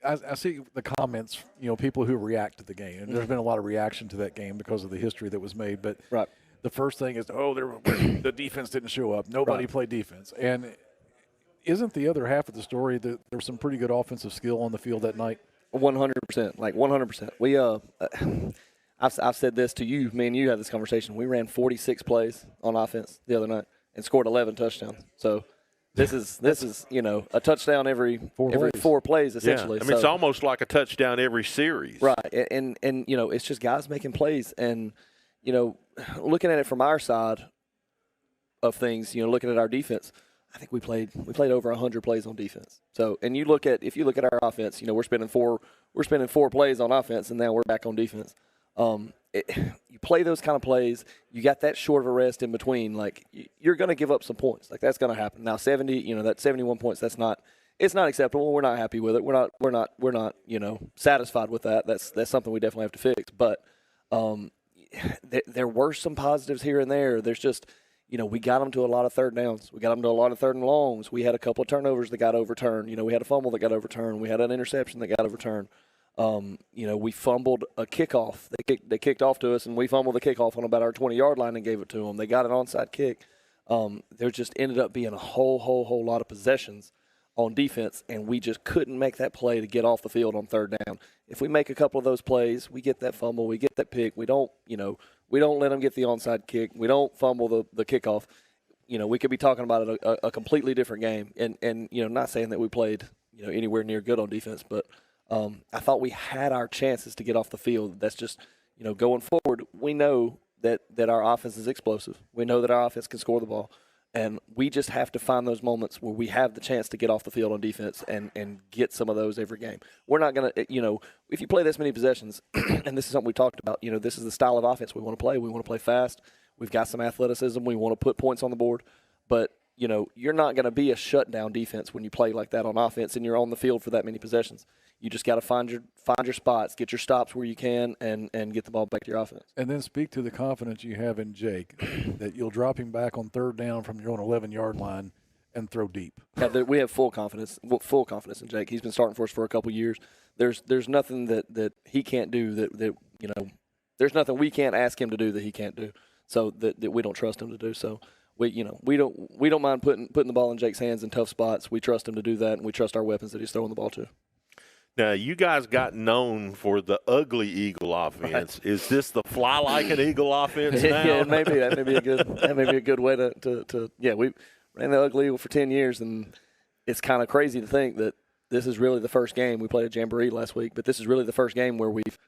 I see the comments, people who react to the game. And there's been a lot of reaction to that game because of the history that was made. But right. The first thing is, the defense didn't show up. Nobody played defense. And isn't the other half of the story that there was some pretty good offensive skill on the field that night? 100%, like 100%. We, I've said this to you. Me and you had this conversation. We ran 46 plays on offense the other night and scored 11 touchdowns. So this is a touchdown every four plays essentially. Yeah. I mean, it's almost like a touchdown every series. Right, and it's just guys making plays, and looking at it from our side of things, looking at our defense. I think we played over 100 plays on defense. So, and if you look at our offense, we're spending four plays on offense, and now we're back on defense. You play those kind of plays, you got that short of a rest in between. Like you're going to give up some points. Like that's going to happen. Now 70, that 71 points. It's not acceptable. We're not happy with it. We're not satisfied with that. That's something we definitely have to fix. But there were some positives here and there. There's just. We got them to a lot of third downs. We got them to a lot of third and longs. We had a couple of turnovers that got overturned. We had a fumble that got overturned. We had an interception that got overturned. We fumbled a kickoff. They kicked off to us, and we fumbled the kickoff on about our 20-yard line and gave it to them. They got an onside kick. There just ended up being a whole lot of possessions on defense, and we just couldn't make that play to get off the field on third down. If we make a couple of those plays, we get that fumble, we get that pick. We don't let them get the onside kick. We don't fumble the kickoff. We could be talking about a completely different game. And not saying that we played, anywhere near good on defense, but I thought we had our chances to get off the field. That's just, going forward, we know that our offense is explosive. We know that our offense can score the ball. And we just have to find those moments where we have the chance to get off the field on defense and get some of those every game. We're not going to, if you play this many possessions, and this is something we talked about, this is the style of offense we want to play. We want to play fast. We've got some athleticism. We want to put points on the board. But, you're not going to be a shutdown defense when you play like that on offense and you're on the field for that many possessions. You just got to find your spots, get your stops where you can, and get the ball back to your offense. And then speak to the confidence you have in Jake that you'll drop him back on third down from your own 11-yard line and throw deep. Yeah, we have full confidence in Jake. He's been starting for us for a couple years. There's nothing that he can't do that there's nothing we can't ask him to do that he can't do. So that we don't trust him to do. So we don't mind putting the ball in Jake's hands in tough spots. We trust him to do that, and we trust our weapons that he's throwing the ball to. Now, you guys got known for the ugly Eagle offense. Right. Is this the fly like an Eagle offense now? Yeah, maybe that may be a good way to we ran the ugly Eagle for 10 years, and it's kind of crazy to think that this is really the first game. We played a jamboree last week, but this is really the first game where we've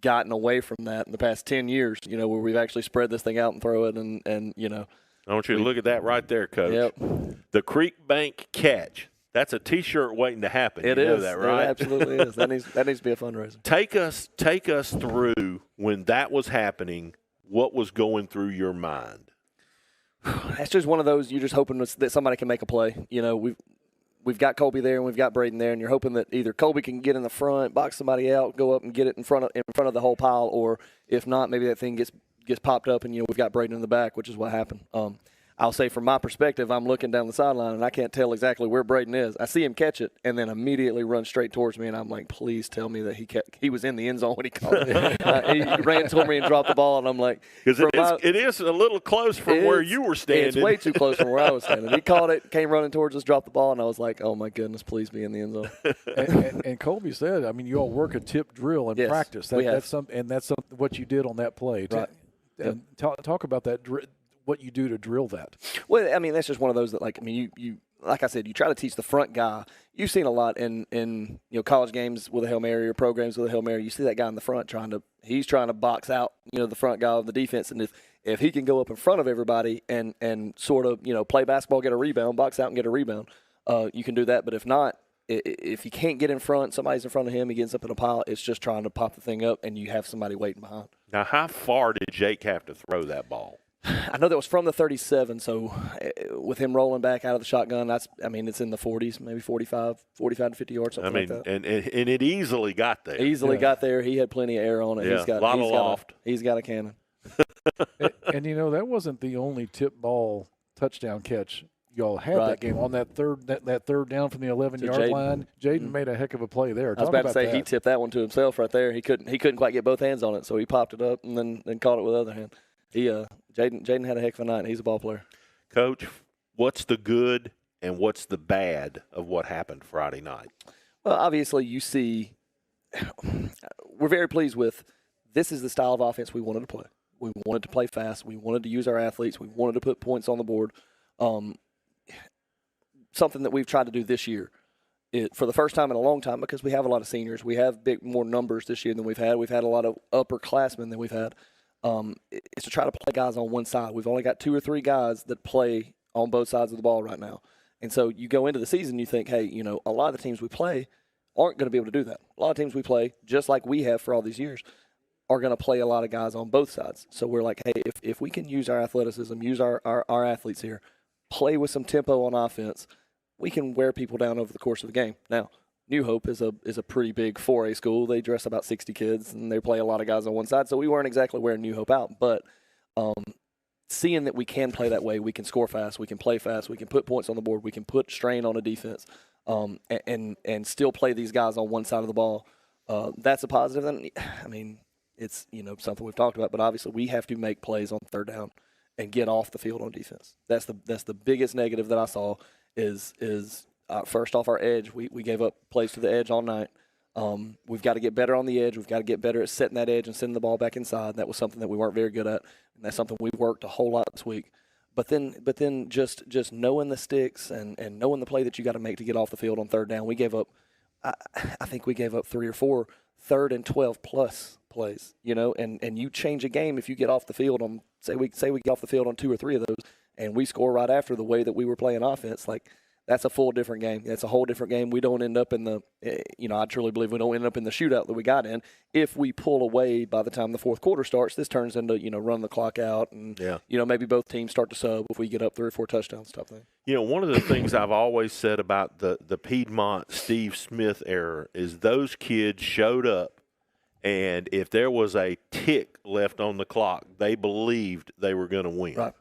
gotten away from that in the past 10 years, where we've actually spread this thing out and throw it, and I want you to look at that right there, Coach. Yep. The Creek Bank catch. That's a T-shirt waiting to happen. It you know is. that, right? It absolutely is. That needs to be a fundraiser. Take us through when that was happening. What was going through your mind? That's just one of those. You're just hoping that somebody can make a play. You know, we've got Colby there and we've got Braden there, and you're hoping that either Colby can get in the front, box somebody out, go up and get it in front of the whole pile, or if not, maybe that thing gets popped up and we've got Braden in the back, which is what happened. I'll say from my perspective, I'm looking down the sideline and I can't tell exactly where Braden is. I see him catch it and then immediately run straight towards me, and I'm like, please tell me that he was in the end zone when he caught it. He ran toward me and dropped the ball, and I'm like, because it is a little close from where you were standing. It's way too close from where I was standing. He caught it, came running towards us, dropped the ball, and I was like, oh my goodness, please be in the end zone. and Colby said, I mean, you all work a tip drill in practice. That's what you did on that play. Right. And talk about that. What you do to drill that. Well, I mean, that's just one of those that, like, I mean, you like I said, you try to teach the front guy. You've seen a lot in college games with a Hail Mary or programs with a Hail Mary. You see that guy in the front trying to box out, the front guy of the defense. And if he can go up in front of everybody and sort of, play basketball, get a rebound, box out and get a rebound, you can do that. But if not, if he can't get in front, somebody's in front of him, he gets up in a pile, it's just trying to pop the thing up and you have somebody waiting behind. Now, how far did Jake have to throw that ball? I know that was from the 37, so with him rolling back out of the shotgun, it's in the 40s, maybe 45 to 50 yards, something like that. And it easily got there. Got there. He had plenty of air on it. Yeah, a lot of loft. He's got a cannon. and that wasn't the only tip ball touchdown catch y'all had that game. On that third down from the 11-yard line, Jaden made a heck of a play there. I was about to say he tipped that one to himself right there. He couldn't quite get both hands on it, so he popped it up and then caught it with the other hand. Jaden had a heck of a night, and he's a ball player. Coach, what's the good and what's the bad of what happened Friday night? Well, obviously you see we're very pleased with this is the style of offense we wanted to play. We wanted to play fast. We wanted to use our athletes. We wanted to put points on the board. Something that we've tried to do this year for the first time in a long time, because we have a lot of seniors. We have more numbers this year than we've had. We've had a lot of upperclassmen than we've had. Is to try to play guys on one side. We've only got 2 or 3 guys that play on both sides of the ball right now. And so you go into the season, you think, hey, a lot of the teams we play aren't going to be able to do that. A lot of teams we play, just like we have for all these years, are going to play a lot of guys on both sides. So we're like, hey, if we can use our athleticism, use our athletes here, play with some tempo on offense, we can wear people down over the course of the game. Now, New Hope is a pretty big 4A school. They dress about 60 kids, and they play a lot of guys on one side. So we weren't exactly wearing New Hope out. But seeing that we can play that way, we can score fast, we can play fast, we can put points on the board, we can put strain on a defense, and still play these guys on one side of the ball, that's a positive. And, I mean, it's something we've talked about, but obviously we have to make plays on third down and get off the field on defense. That's the biggest negative that I saw is first off, our edge. We gave up plays to the edge all night. We've got to get better on the edge. We've got to get better at setting that edge and sending the ball back inside. That was something that we weren't very good at, and that's something we worked a whole lot this week. But then just knowing the sticks and knowing the play that you got to make to get off the field on third down, we gave up. I think we gave up 3 or 4 third and 12 plus plays. And you change a game if you get off the field on say we get off the field on 2 or 3 of those, and we score right after the way that we were playing offense. Like, that's a full different game. That's a whole different game. We don't end up in the, I truly believe we don't end up in the shootout that we got in. If we pull away by the time the fourth quarter starts, this turns into, run the clock out and, maybe both teams start to sub if we get up 3 or 4 touchdowns type thing. One of the things I've always said about the Piedmont Steve Smith era is those kids showed up, and if there was a tick left on the clock, they believed they were going to win. Right.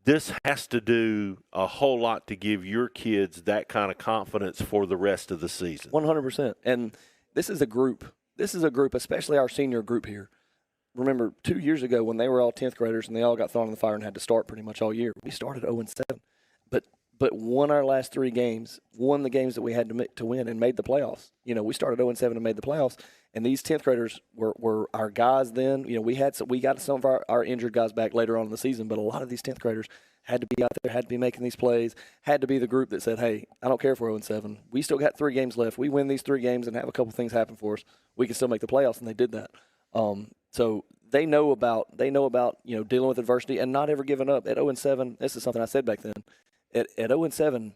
This has to do a whole lot to give your kids that kind of confidence for the rest of the season. 100%. And this is a group, especially our senior group here. Remember, 2 years ago when they were all 10th graders and they all got thrown in the fire and had to start pretty much all year, we started 0-7. But won our last 3 games, won the games that we had to win, and made the playoffs. We started 0-7 and made the playoffs. And these 10th graders were our guys then. We got some of our injured guys back later on in the season, but a lot of these 10th graders had to be out there, had to be making these plays, had to be the group that said, hey, I don't care if we're 0-7. We still got 3 games left. We win these 3 games and have a couple things happen for us, we can still make the playoffs, and they did that. So they know about dealing with adversity and not ever giving up. At 0-7, this is something I said back then. At 0-7,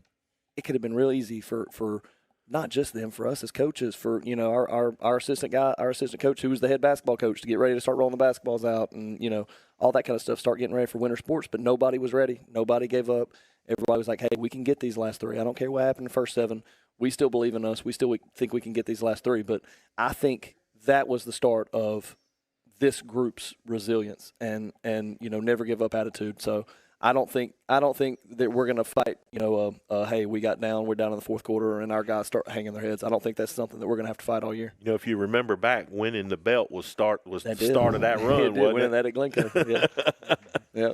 it could have been real easy for not just them, for us as coaches, for our assistant coach who was the head basketball coach, to get ready to start rolling the basketballs out and all that kind of stuff, start getting ready for winter sports. But nobody was ready. Nobody gave up. Everybody was like, hey, we can get these last 3. I don't care what happened in the first 7. We still believe in us. We still think we can get these last 3. But I think that was the start of this group's resilience and never give up attitude. So I don't think that we're going to fight, hey, we got down, we're down in the fourth quarter, and our guys start hanging their heads. I don't think that's something that we're going to have to fight all year. If you remember back, winning the belt was start of that run, wasn't winning it? that at Glencoe. Yeah.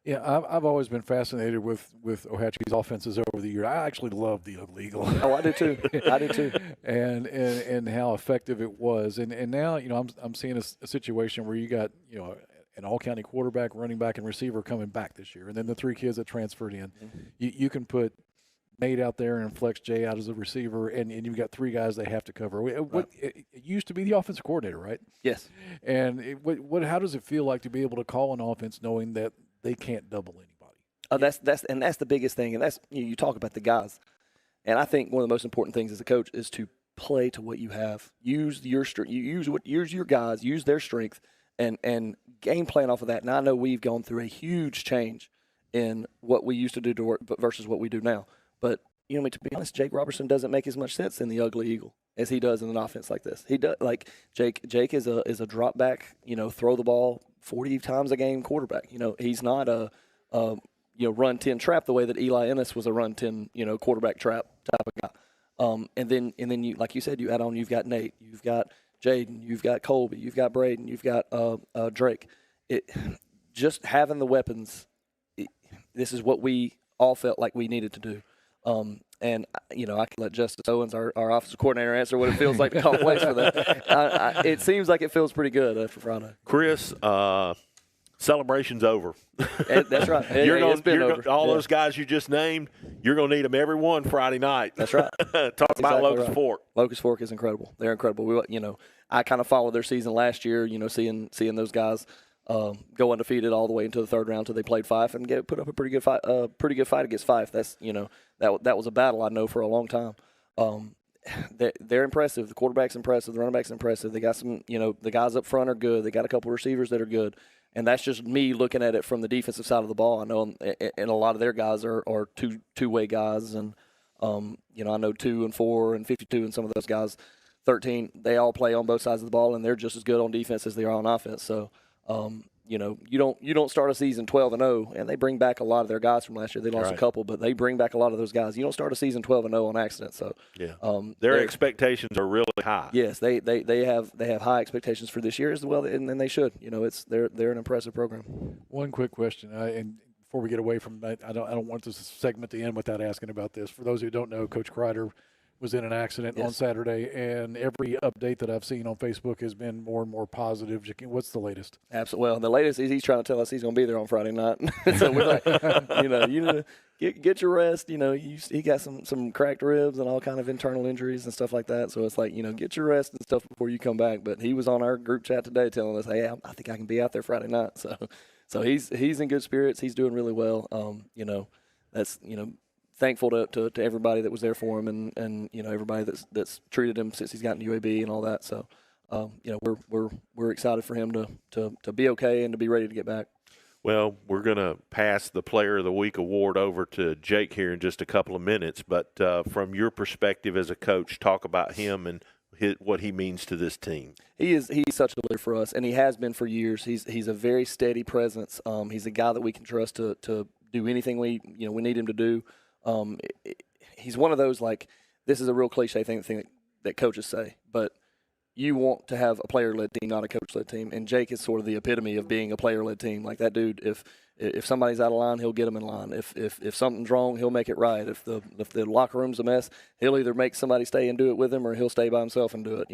Yeah, I've always been fascinated with Ohatchee's offenses over the year. I actually love the illegal. Oh, I do too. And how effective it was. And now, I'm seeing a situation where you got, an all-county quarterback, running back, and receiver coming back this year. And then the 3 kids that transferred in. Mm-hmm. You can put Nate out there and Flex Jay out as a receiver, and you've got 3 guys they have to cover. It used to be the offensive coordinator, right? Yes. And how does it feel like to be able to call an offense knowing that they can't double anybody? That's the biggest thing. And that's you talk about the guys. And I think one of the most important things as a coach is to play to what you have. Use your strength. Use your guys. Use their strength. And game plan off of that. And I know we've gone through a huge change in what we used to do to work versus what we do now. But to be honest, Jake Robertson doesn't make as much sense in the Ugly Eagle as he does in an offense like this. He does Jake is a drop back, throw the ball 40 times a game quarterback. He's not a run 10 trap the way that Eli Ennis was a run 10 quarterback trap type of guy. And then you, like you said, you add on, you've got Nate, you've got Jaden, you've got Colby, you've got Braden, you've got Drake. Just having the weapons, this is what we all felt like we needed to do. And I can let Justice Owens, our offensive coordinator, answer what it feels like to call plays for that. It seems like it feels pretty good for Friday. Chris, celebration's over. That's right. Those guys you just named, you're going to need them every one Friday night. That's right. Talk about Locust Fork. Locust Fork is incredible. They're incredible. I kind of followed their season last year, seeing those guys go undefeated all the way into the third round until they played Fife and put up a pretty good fight against Fife. That's that was a battle I know for a long time. They're impressive. The quarterback's impressive. The running back's impressive. They got some, the guys up front are good. They got a couple of receivers that are good. And that's just me looking at it from the defensive side of the ball. I know, and a lot of their guys are two-way guys, and I know 2 and 4 and 52, and some of those guys, 13. They all play on both sides of the ball, and they're just as good on defense as they are on offense. So, you don't start a season 12-0, and they bring back a lot of their guys from last year. They lost a couple, but they bring back a lot of those guys. You don't start a season 12-0 on accident. So yeah, their expectations are really high. Yes, they have high expectations for this year as well, and they should. They're an impressive program. One quick question, and before we get away from that, I don't want this segment to end without asking about this. For those who don't know, Coach Kreider was in an accident on Saturday, and every update that I've seen on Facebook has been more and more positive. What's the latest? Absolutely. Well, the latest is he's trying to tell us he's going to be there on Friday night. So we're like, get your rest. He got some cracked ribs and all kind of internal injuries and stuff like that. So it's like, get your rest and stuff before you come back. But he was on our group chat today telling us, hey, I think I can be out there Friday night. So he's in good spirits. He's doing really well. That's thankful to everybody that was there for him and everybody that's treated him since he's gotten to UAB and all that. So we're excited for him to be okay and to be ready to get back. Well, we're going to pass the Player of the Week award over to Jake here in just a couple of minutes. But from your perspective as a coach, talk about him and what he means to this team. He's such a leader for us, and he has been for years. He's a very steady presence. He's a guy that we can trust to do anything we need him to do. He's one of those, like, this is a real cliche thing that coaches say, but you want to have a player-led team, not a coach-led team. And Jake is sort of the epitome of being a player-led team. Like, that dude, if somebody's out of line, he'll get them in line. If something's wrong, he'll make it right. If the locker room's a mess, he'll either make somebody stay and do it with him, or he'll stay by himself and do it.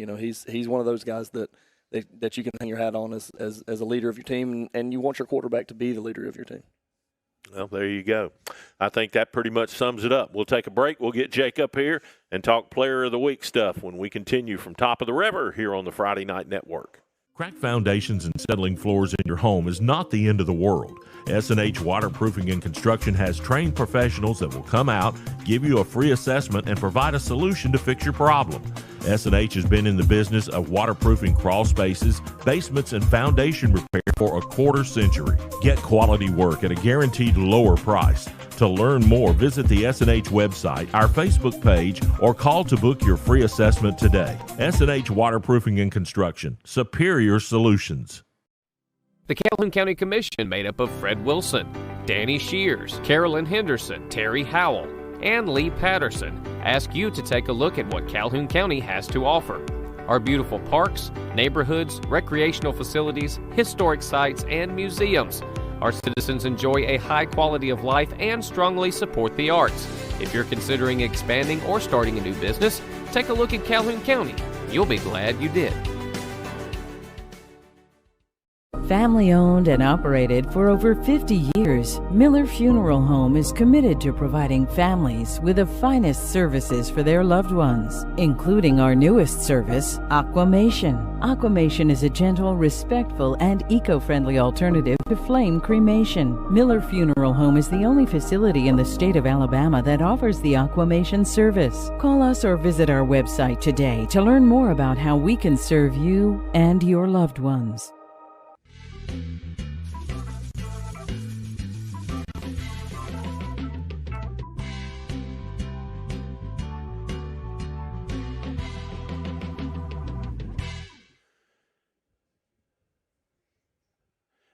He's one of those guys that you can hang your hat on as a leader of your team, and you want your quarterback to be the leader of your team. Well, there you go. I think that pretty much sums it up. We'll take a break. We'll get Jake up here and talk Player of the Week stuff when we continue from Top of the River here on the Friday Night Network. Cracked foundations and settling floors in your home is not the end of the world. S&H Waterproofing and Construction has trained professionals that will come out, give you a free assessment, and provide a solution to fix your problem. S&H has been in the business of waterproofing crawl spaces, basements, and foundation repair for a quarter century. Get quality work at a guaranteed lower price. To learn more, visit the S&H website, our Facebook page, or call to book your free assessment today. S&H Waterproofing and Construction, superior solutions. The Calhoun County Commission, made up of Fred Wilson, Danny Shears, Carolyn Henderson, Terry Howell, and Lee Patterson, ask you to take a look at what Calhoun County has to offer. Our beautiful parks, neighborhoods, recreational facilities, historic sites, and museums. Our citizens enjoy a high quality of life and strongly support the arts. If you're considering expanding or starting a new business, take a look at Calhoun County. You'll be glad you did. Family owned and operated for over 50 years, Miller Funeral Home is committed to providing families with the finest services for their loved ones, including our newest service, Aquamation. Aquamation is a gentle, respectful, and eco-friendly alternative to flame cremation. Miller Funeral Home is the only facility in the state of Alabama that offers the Aquamation service. Call us or visit our website today to learn more about how we can serve you and your loved ones.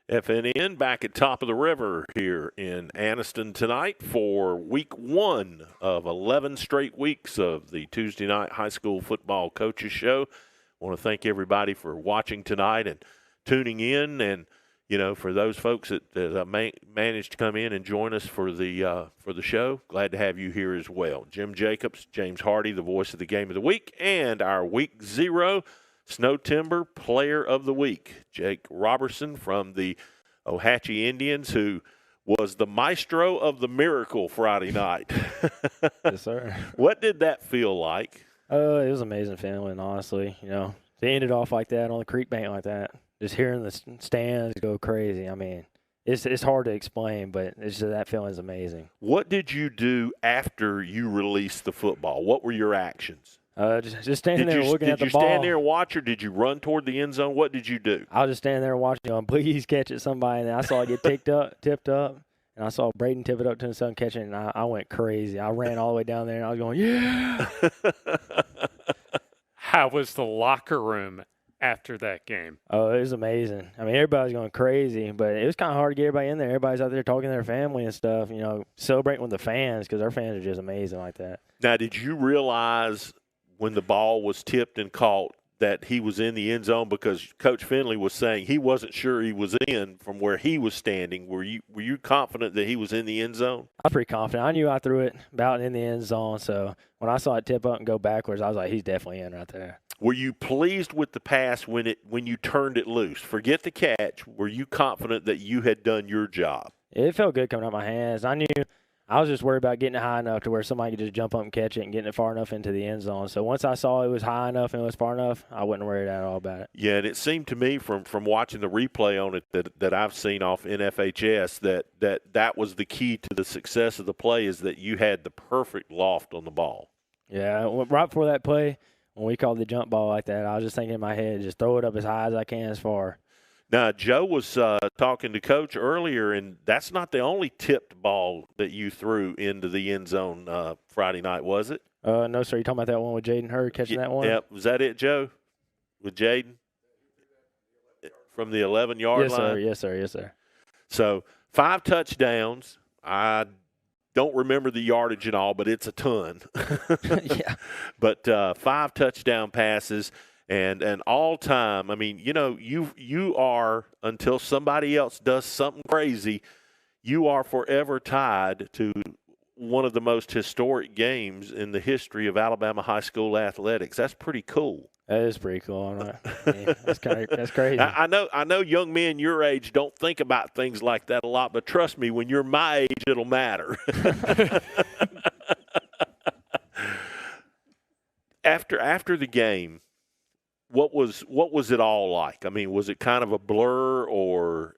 FNN back at Top of the River here in Anniston tonight for week 1 of 11 straight weeks of the Tuesday night high school football coaches show. I want to thank everybody for watching tonight and tuning in, and for those folks that managed to come in and join us for the show, glad to have you here as well. Jim Jacobs, James Hardy, the voice of the game of the week, and our week 0 Snow Timber Player of the Week, Jake Robertson from the Ohatchee Indians, who was the maestro of the miracle Friday night. Yes, sir. What did that feel like? It was amazing feeling, honestly. They ended off like that on the creek bank like that. Just hearing the stands go crazy. I mean, it's hard to explain, but that feeling is amazing. What did you do after you released the football? What were your actions? Just standing there looking at the ball. Did you stand there and watch, or did you run toward the end zone? What did you do? I was just standing there watching, please catch it, somebody. And I saw it get tipped up, and I saw Braden tip it up to the sun, catch it, and I went crazy. I ran all the way down there, and I was going, yeah. How was the locker room after that game? Oh, it was amazing. I mean, everybody was going crazy, but it was kind of hard to get everybody in there. Everybody's out there talking to their family and stuff, celebrating with the fans, because our fans are just amazing like that. Now, did you realize when the ball was tipped and caught that he was in the end zone? Because Coach Finley was saying he wasn't sure he was in from where he was standing. Were you confident that he was in the end zone? I was pretty confident. I knew I threw it about in the end zone, so when I saw it tip up and go backwards, I was like, he's definitely in right there. Were you pleased with the pass when you turned it loose? Forget the catch. Were you confident that you had done your job? It felt good coming out of my hands. I was just worried about getting it high enough to where somebody could just jump up and catch it and getting it far enough into the end zone. So once I saw it was high enough and it was far enough, I wasn't worried at all about it. Yeah, and it seemed to me from watching the replay on it that I've seen off NFHS that was the key to the success of the play, is that you had the perfect loft on the ball. Yeah, right before that play, when we called the jump ball like that, I was just thinking in my head, just throw it up as high as I can, as far. Now, Joe was talking to Coach earlier, and that's not the only tipped ball that you threw into the end zone Friday night, was it? No, sir. You talking about that one with Jaden Hurd catching that one? Yeah. Was that it, Joe, with Jaden from the 11-yard line? Yes, sir. Yes, sir. So 5 touchdowns. I don't remember the yardage and all, but it's a ton. Yeah. But 5 touchdown passes. And all time, I mean, you are, until somebody else does something crazy, you are forever tied to one of the most historic games in the history of Alabama high school athletics. That's pretty cool. That is pretty cool. That's crazy. I know young men your age don't think about things like that a lot, but trust me, when you're my age, it'll matter. After the game, what was it all like? I mean, was it kind of a blur, or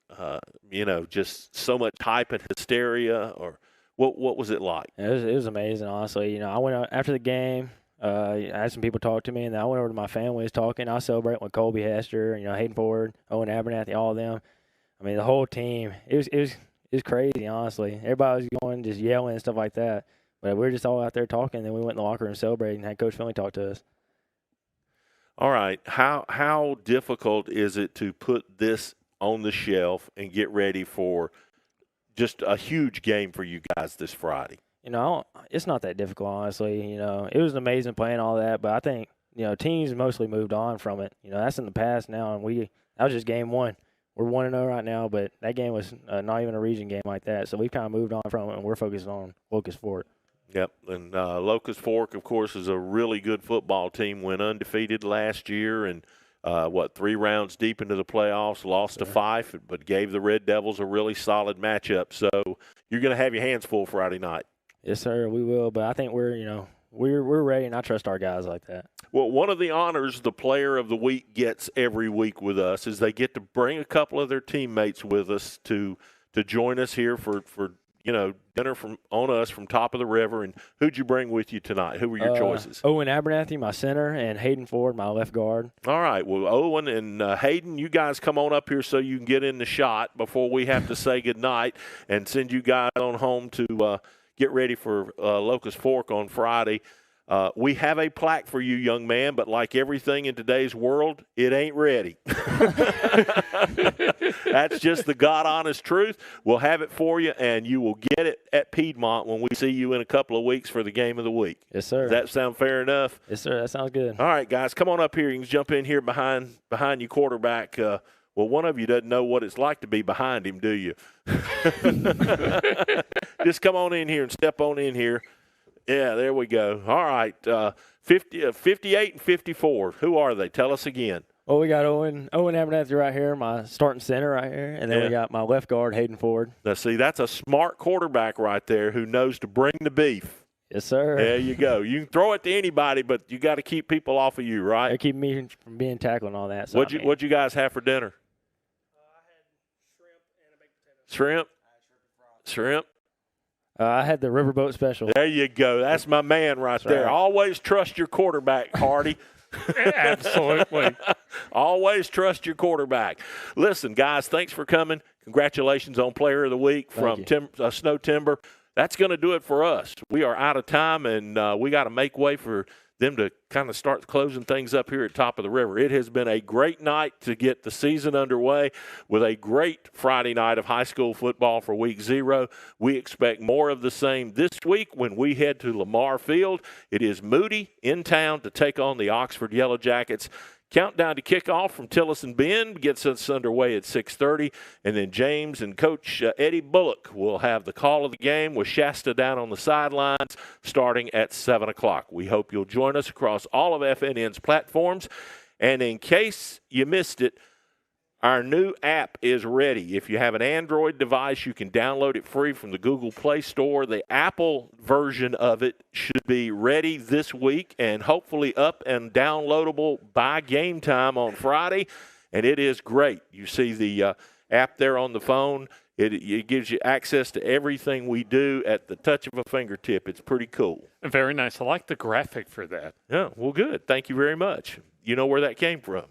just so much hype and hysteria, or what was it like? It was amazing, honestly. I went out after the game. I had some people talk to me, and then I went over to my family, was talking. I was celebrating with Colby Hester, Hayden Ford, Owen Abernathy, all of them. I mean, the whole team. It was crazy, honestly. Everybody was going, just yelling and stuff like that. But we were just all out there talking, and then we went in the locker room celebrating and had Coach Finley talk to us. All right. How difficult is it to put this on the shelf and get ready for just a huge game for you guys this Friday? It's not that difficult, honestly. It was amazing playing all that, but I think, teams mostly moved on from it. That's in the past now, and that was just game one. We're 1-0 right now, but that game was not even a region game like that, so we've kind of moved on from it, and we're focused on Locust Fork. Yep, and Locust Fork, of course, is a really good football team. Went undefeated last year, and 3 rounds deep into the playoffs, lost to Fife, but gave the Red Devils a really solid matchup. So you're going to have your hands full Friday night. Yes, sir, we will. But I think we're ready, and I trust our guys like that. Well, one of the honors the Player of the Week gets every week with us is they get to bring a couple of their teammates with us to join us here for dinner on us from Top of the River. And who'd you bring with you tonight? Who were your choices? Owen Abernathy, my center, and Hayden Ford, my left guard. All right. Well, Owen and Hayden, you guys come on up here so you can get in the shot before we have to say goodnight and send you guys on home to get ready for Locust Fork on Friday. We have a plaque for you, young man, but like everything in today's world, it ain't ready. That's just the God-honest truth. We'll have it for you, and you will get it at Piedmont when we see you in a couple of weeks for the game of the week. Yes, sir. Does that sound fair enough? Yes, sir. That sounds good. All right, guys, come on up here. You can jump in here behind your quarterback. Well, one of you doesn't know what it's like to be behind him, do you? Just come on in here and step on in here. Yeah, there we go. All right, 58 and 54. Who are they? Tell us again. Well, we got Owen Abernathy right here, my starting center right here, and then we got my left guard, Hayden Ford. Now, see, that's a smart quarterback right there who knows to bring the beef. Yes, sir. There you go. You can throw it to anybody, but you got to keep people off of you, right? They keep me from being tackled and all that. So What'd you guys have for dinner? I had shrimp and a baked potato. Shrimp. I had the riverboat special. There you go. That's my man right there. Right. Always trust your quarterback, Hardy. Absolutely. Always trust your quarterback. Listen, guys, thanks for coming. Congratulations on Player of the Week from Snow Timber. That's going to do it for us. We are out of time, and we got to make way for them to kind of start closing things up here at Top of the River. It has been a great night to get the season underway with a great Friday night of high school football for Week 0. We expect more of the same this week when we head to Lamar Field. It is Moody in town to take on the Oxford Yellow Jackets. Countdown to kickoff from Tillerson Bend gets us underway at 6:30, and then James and Coach Eddie Bullock will have the call of the game with Shasta down on the sidelines starting at 7 o'clock. We hope you'll join us across all of FNN's platforms, and in case you missed it, our new app is ready. If you have an Android device, you can download it free from the Google Play Store. The Apple version of it should be ready this week and hopefully up and downloadable by game time on Friday, and it is great. You see the app there on the phone. It gives you access to everything we do at the touch of a fingertip. It's pretty cool. Very nice. I like the graphic for that. Yeah, well, good. Thank you very much. You know where that came from.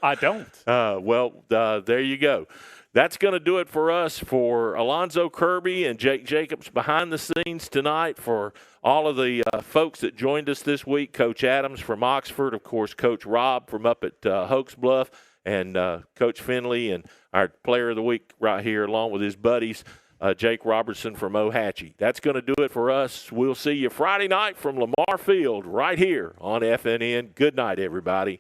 I don't. There you go. That's going to do it for us. For Alonzo Kirby and Jake Jacobs behind the scenes tonight, for all of the folks that joined us this week, Coach Adams from Oxford, of course, Coach Rob from up at Hokes Bluff, and Coach Finley, and our Player of the Week right here along with his buddies, Jake Robertson from Ohatchee. That's going to do it for us. We'll see you Friday night from Lamar Field right here on FNN. Good night, everybody.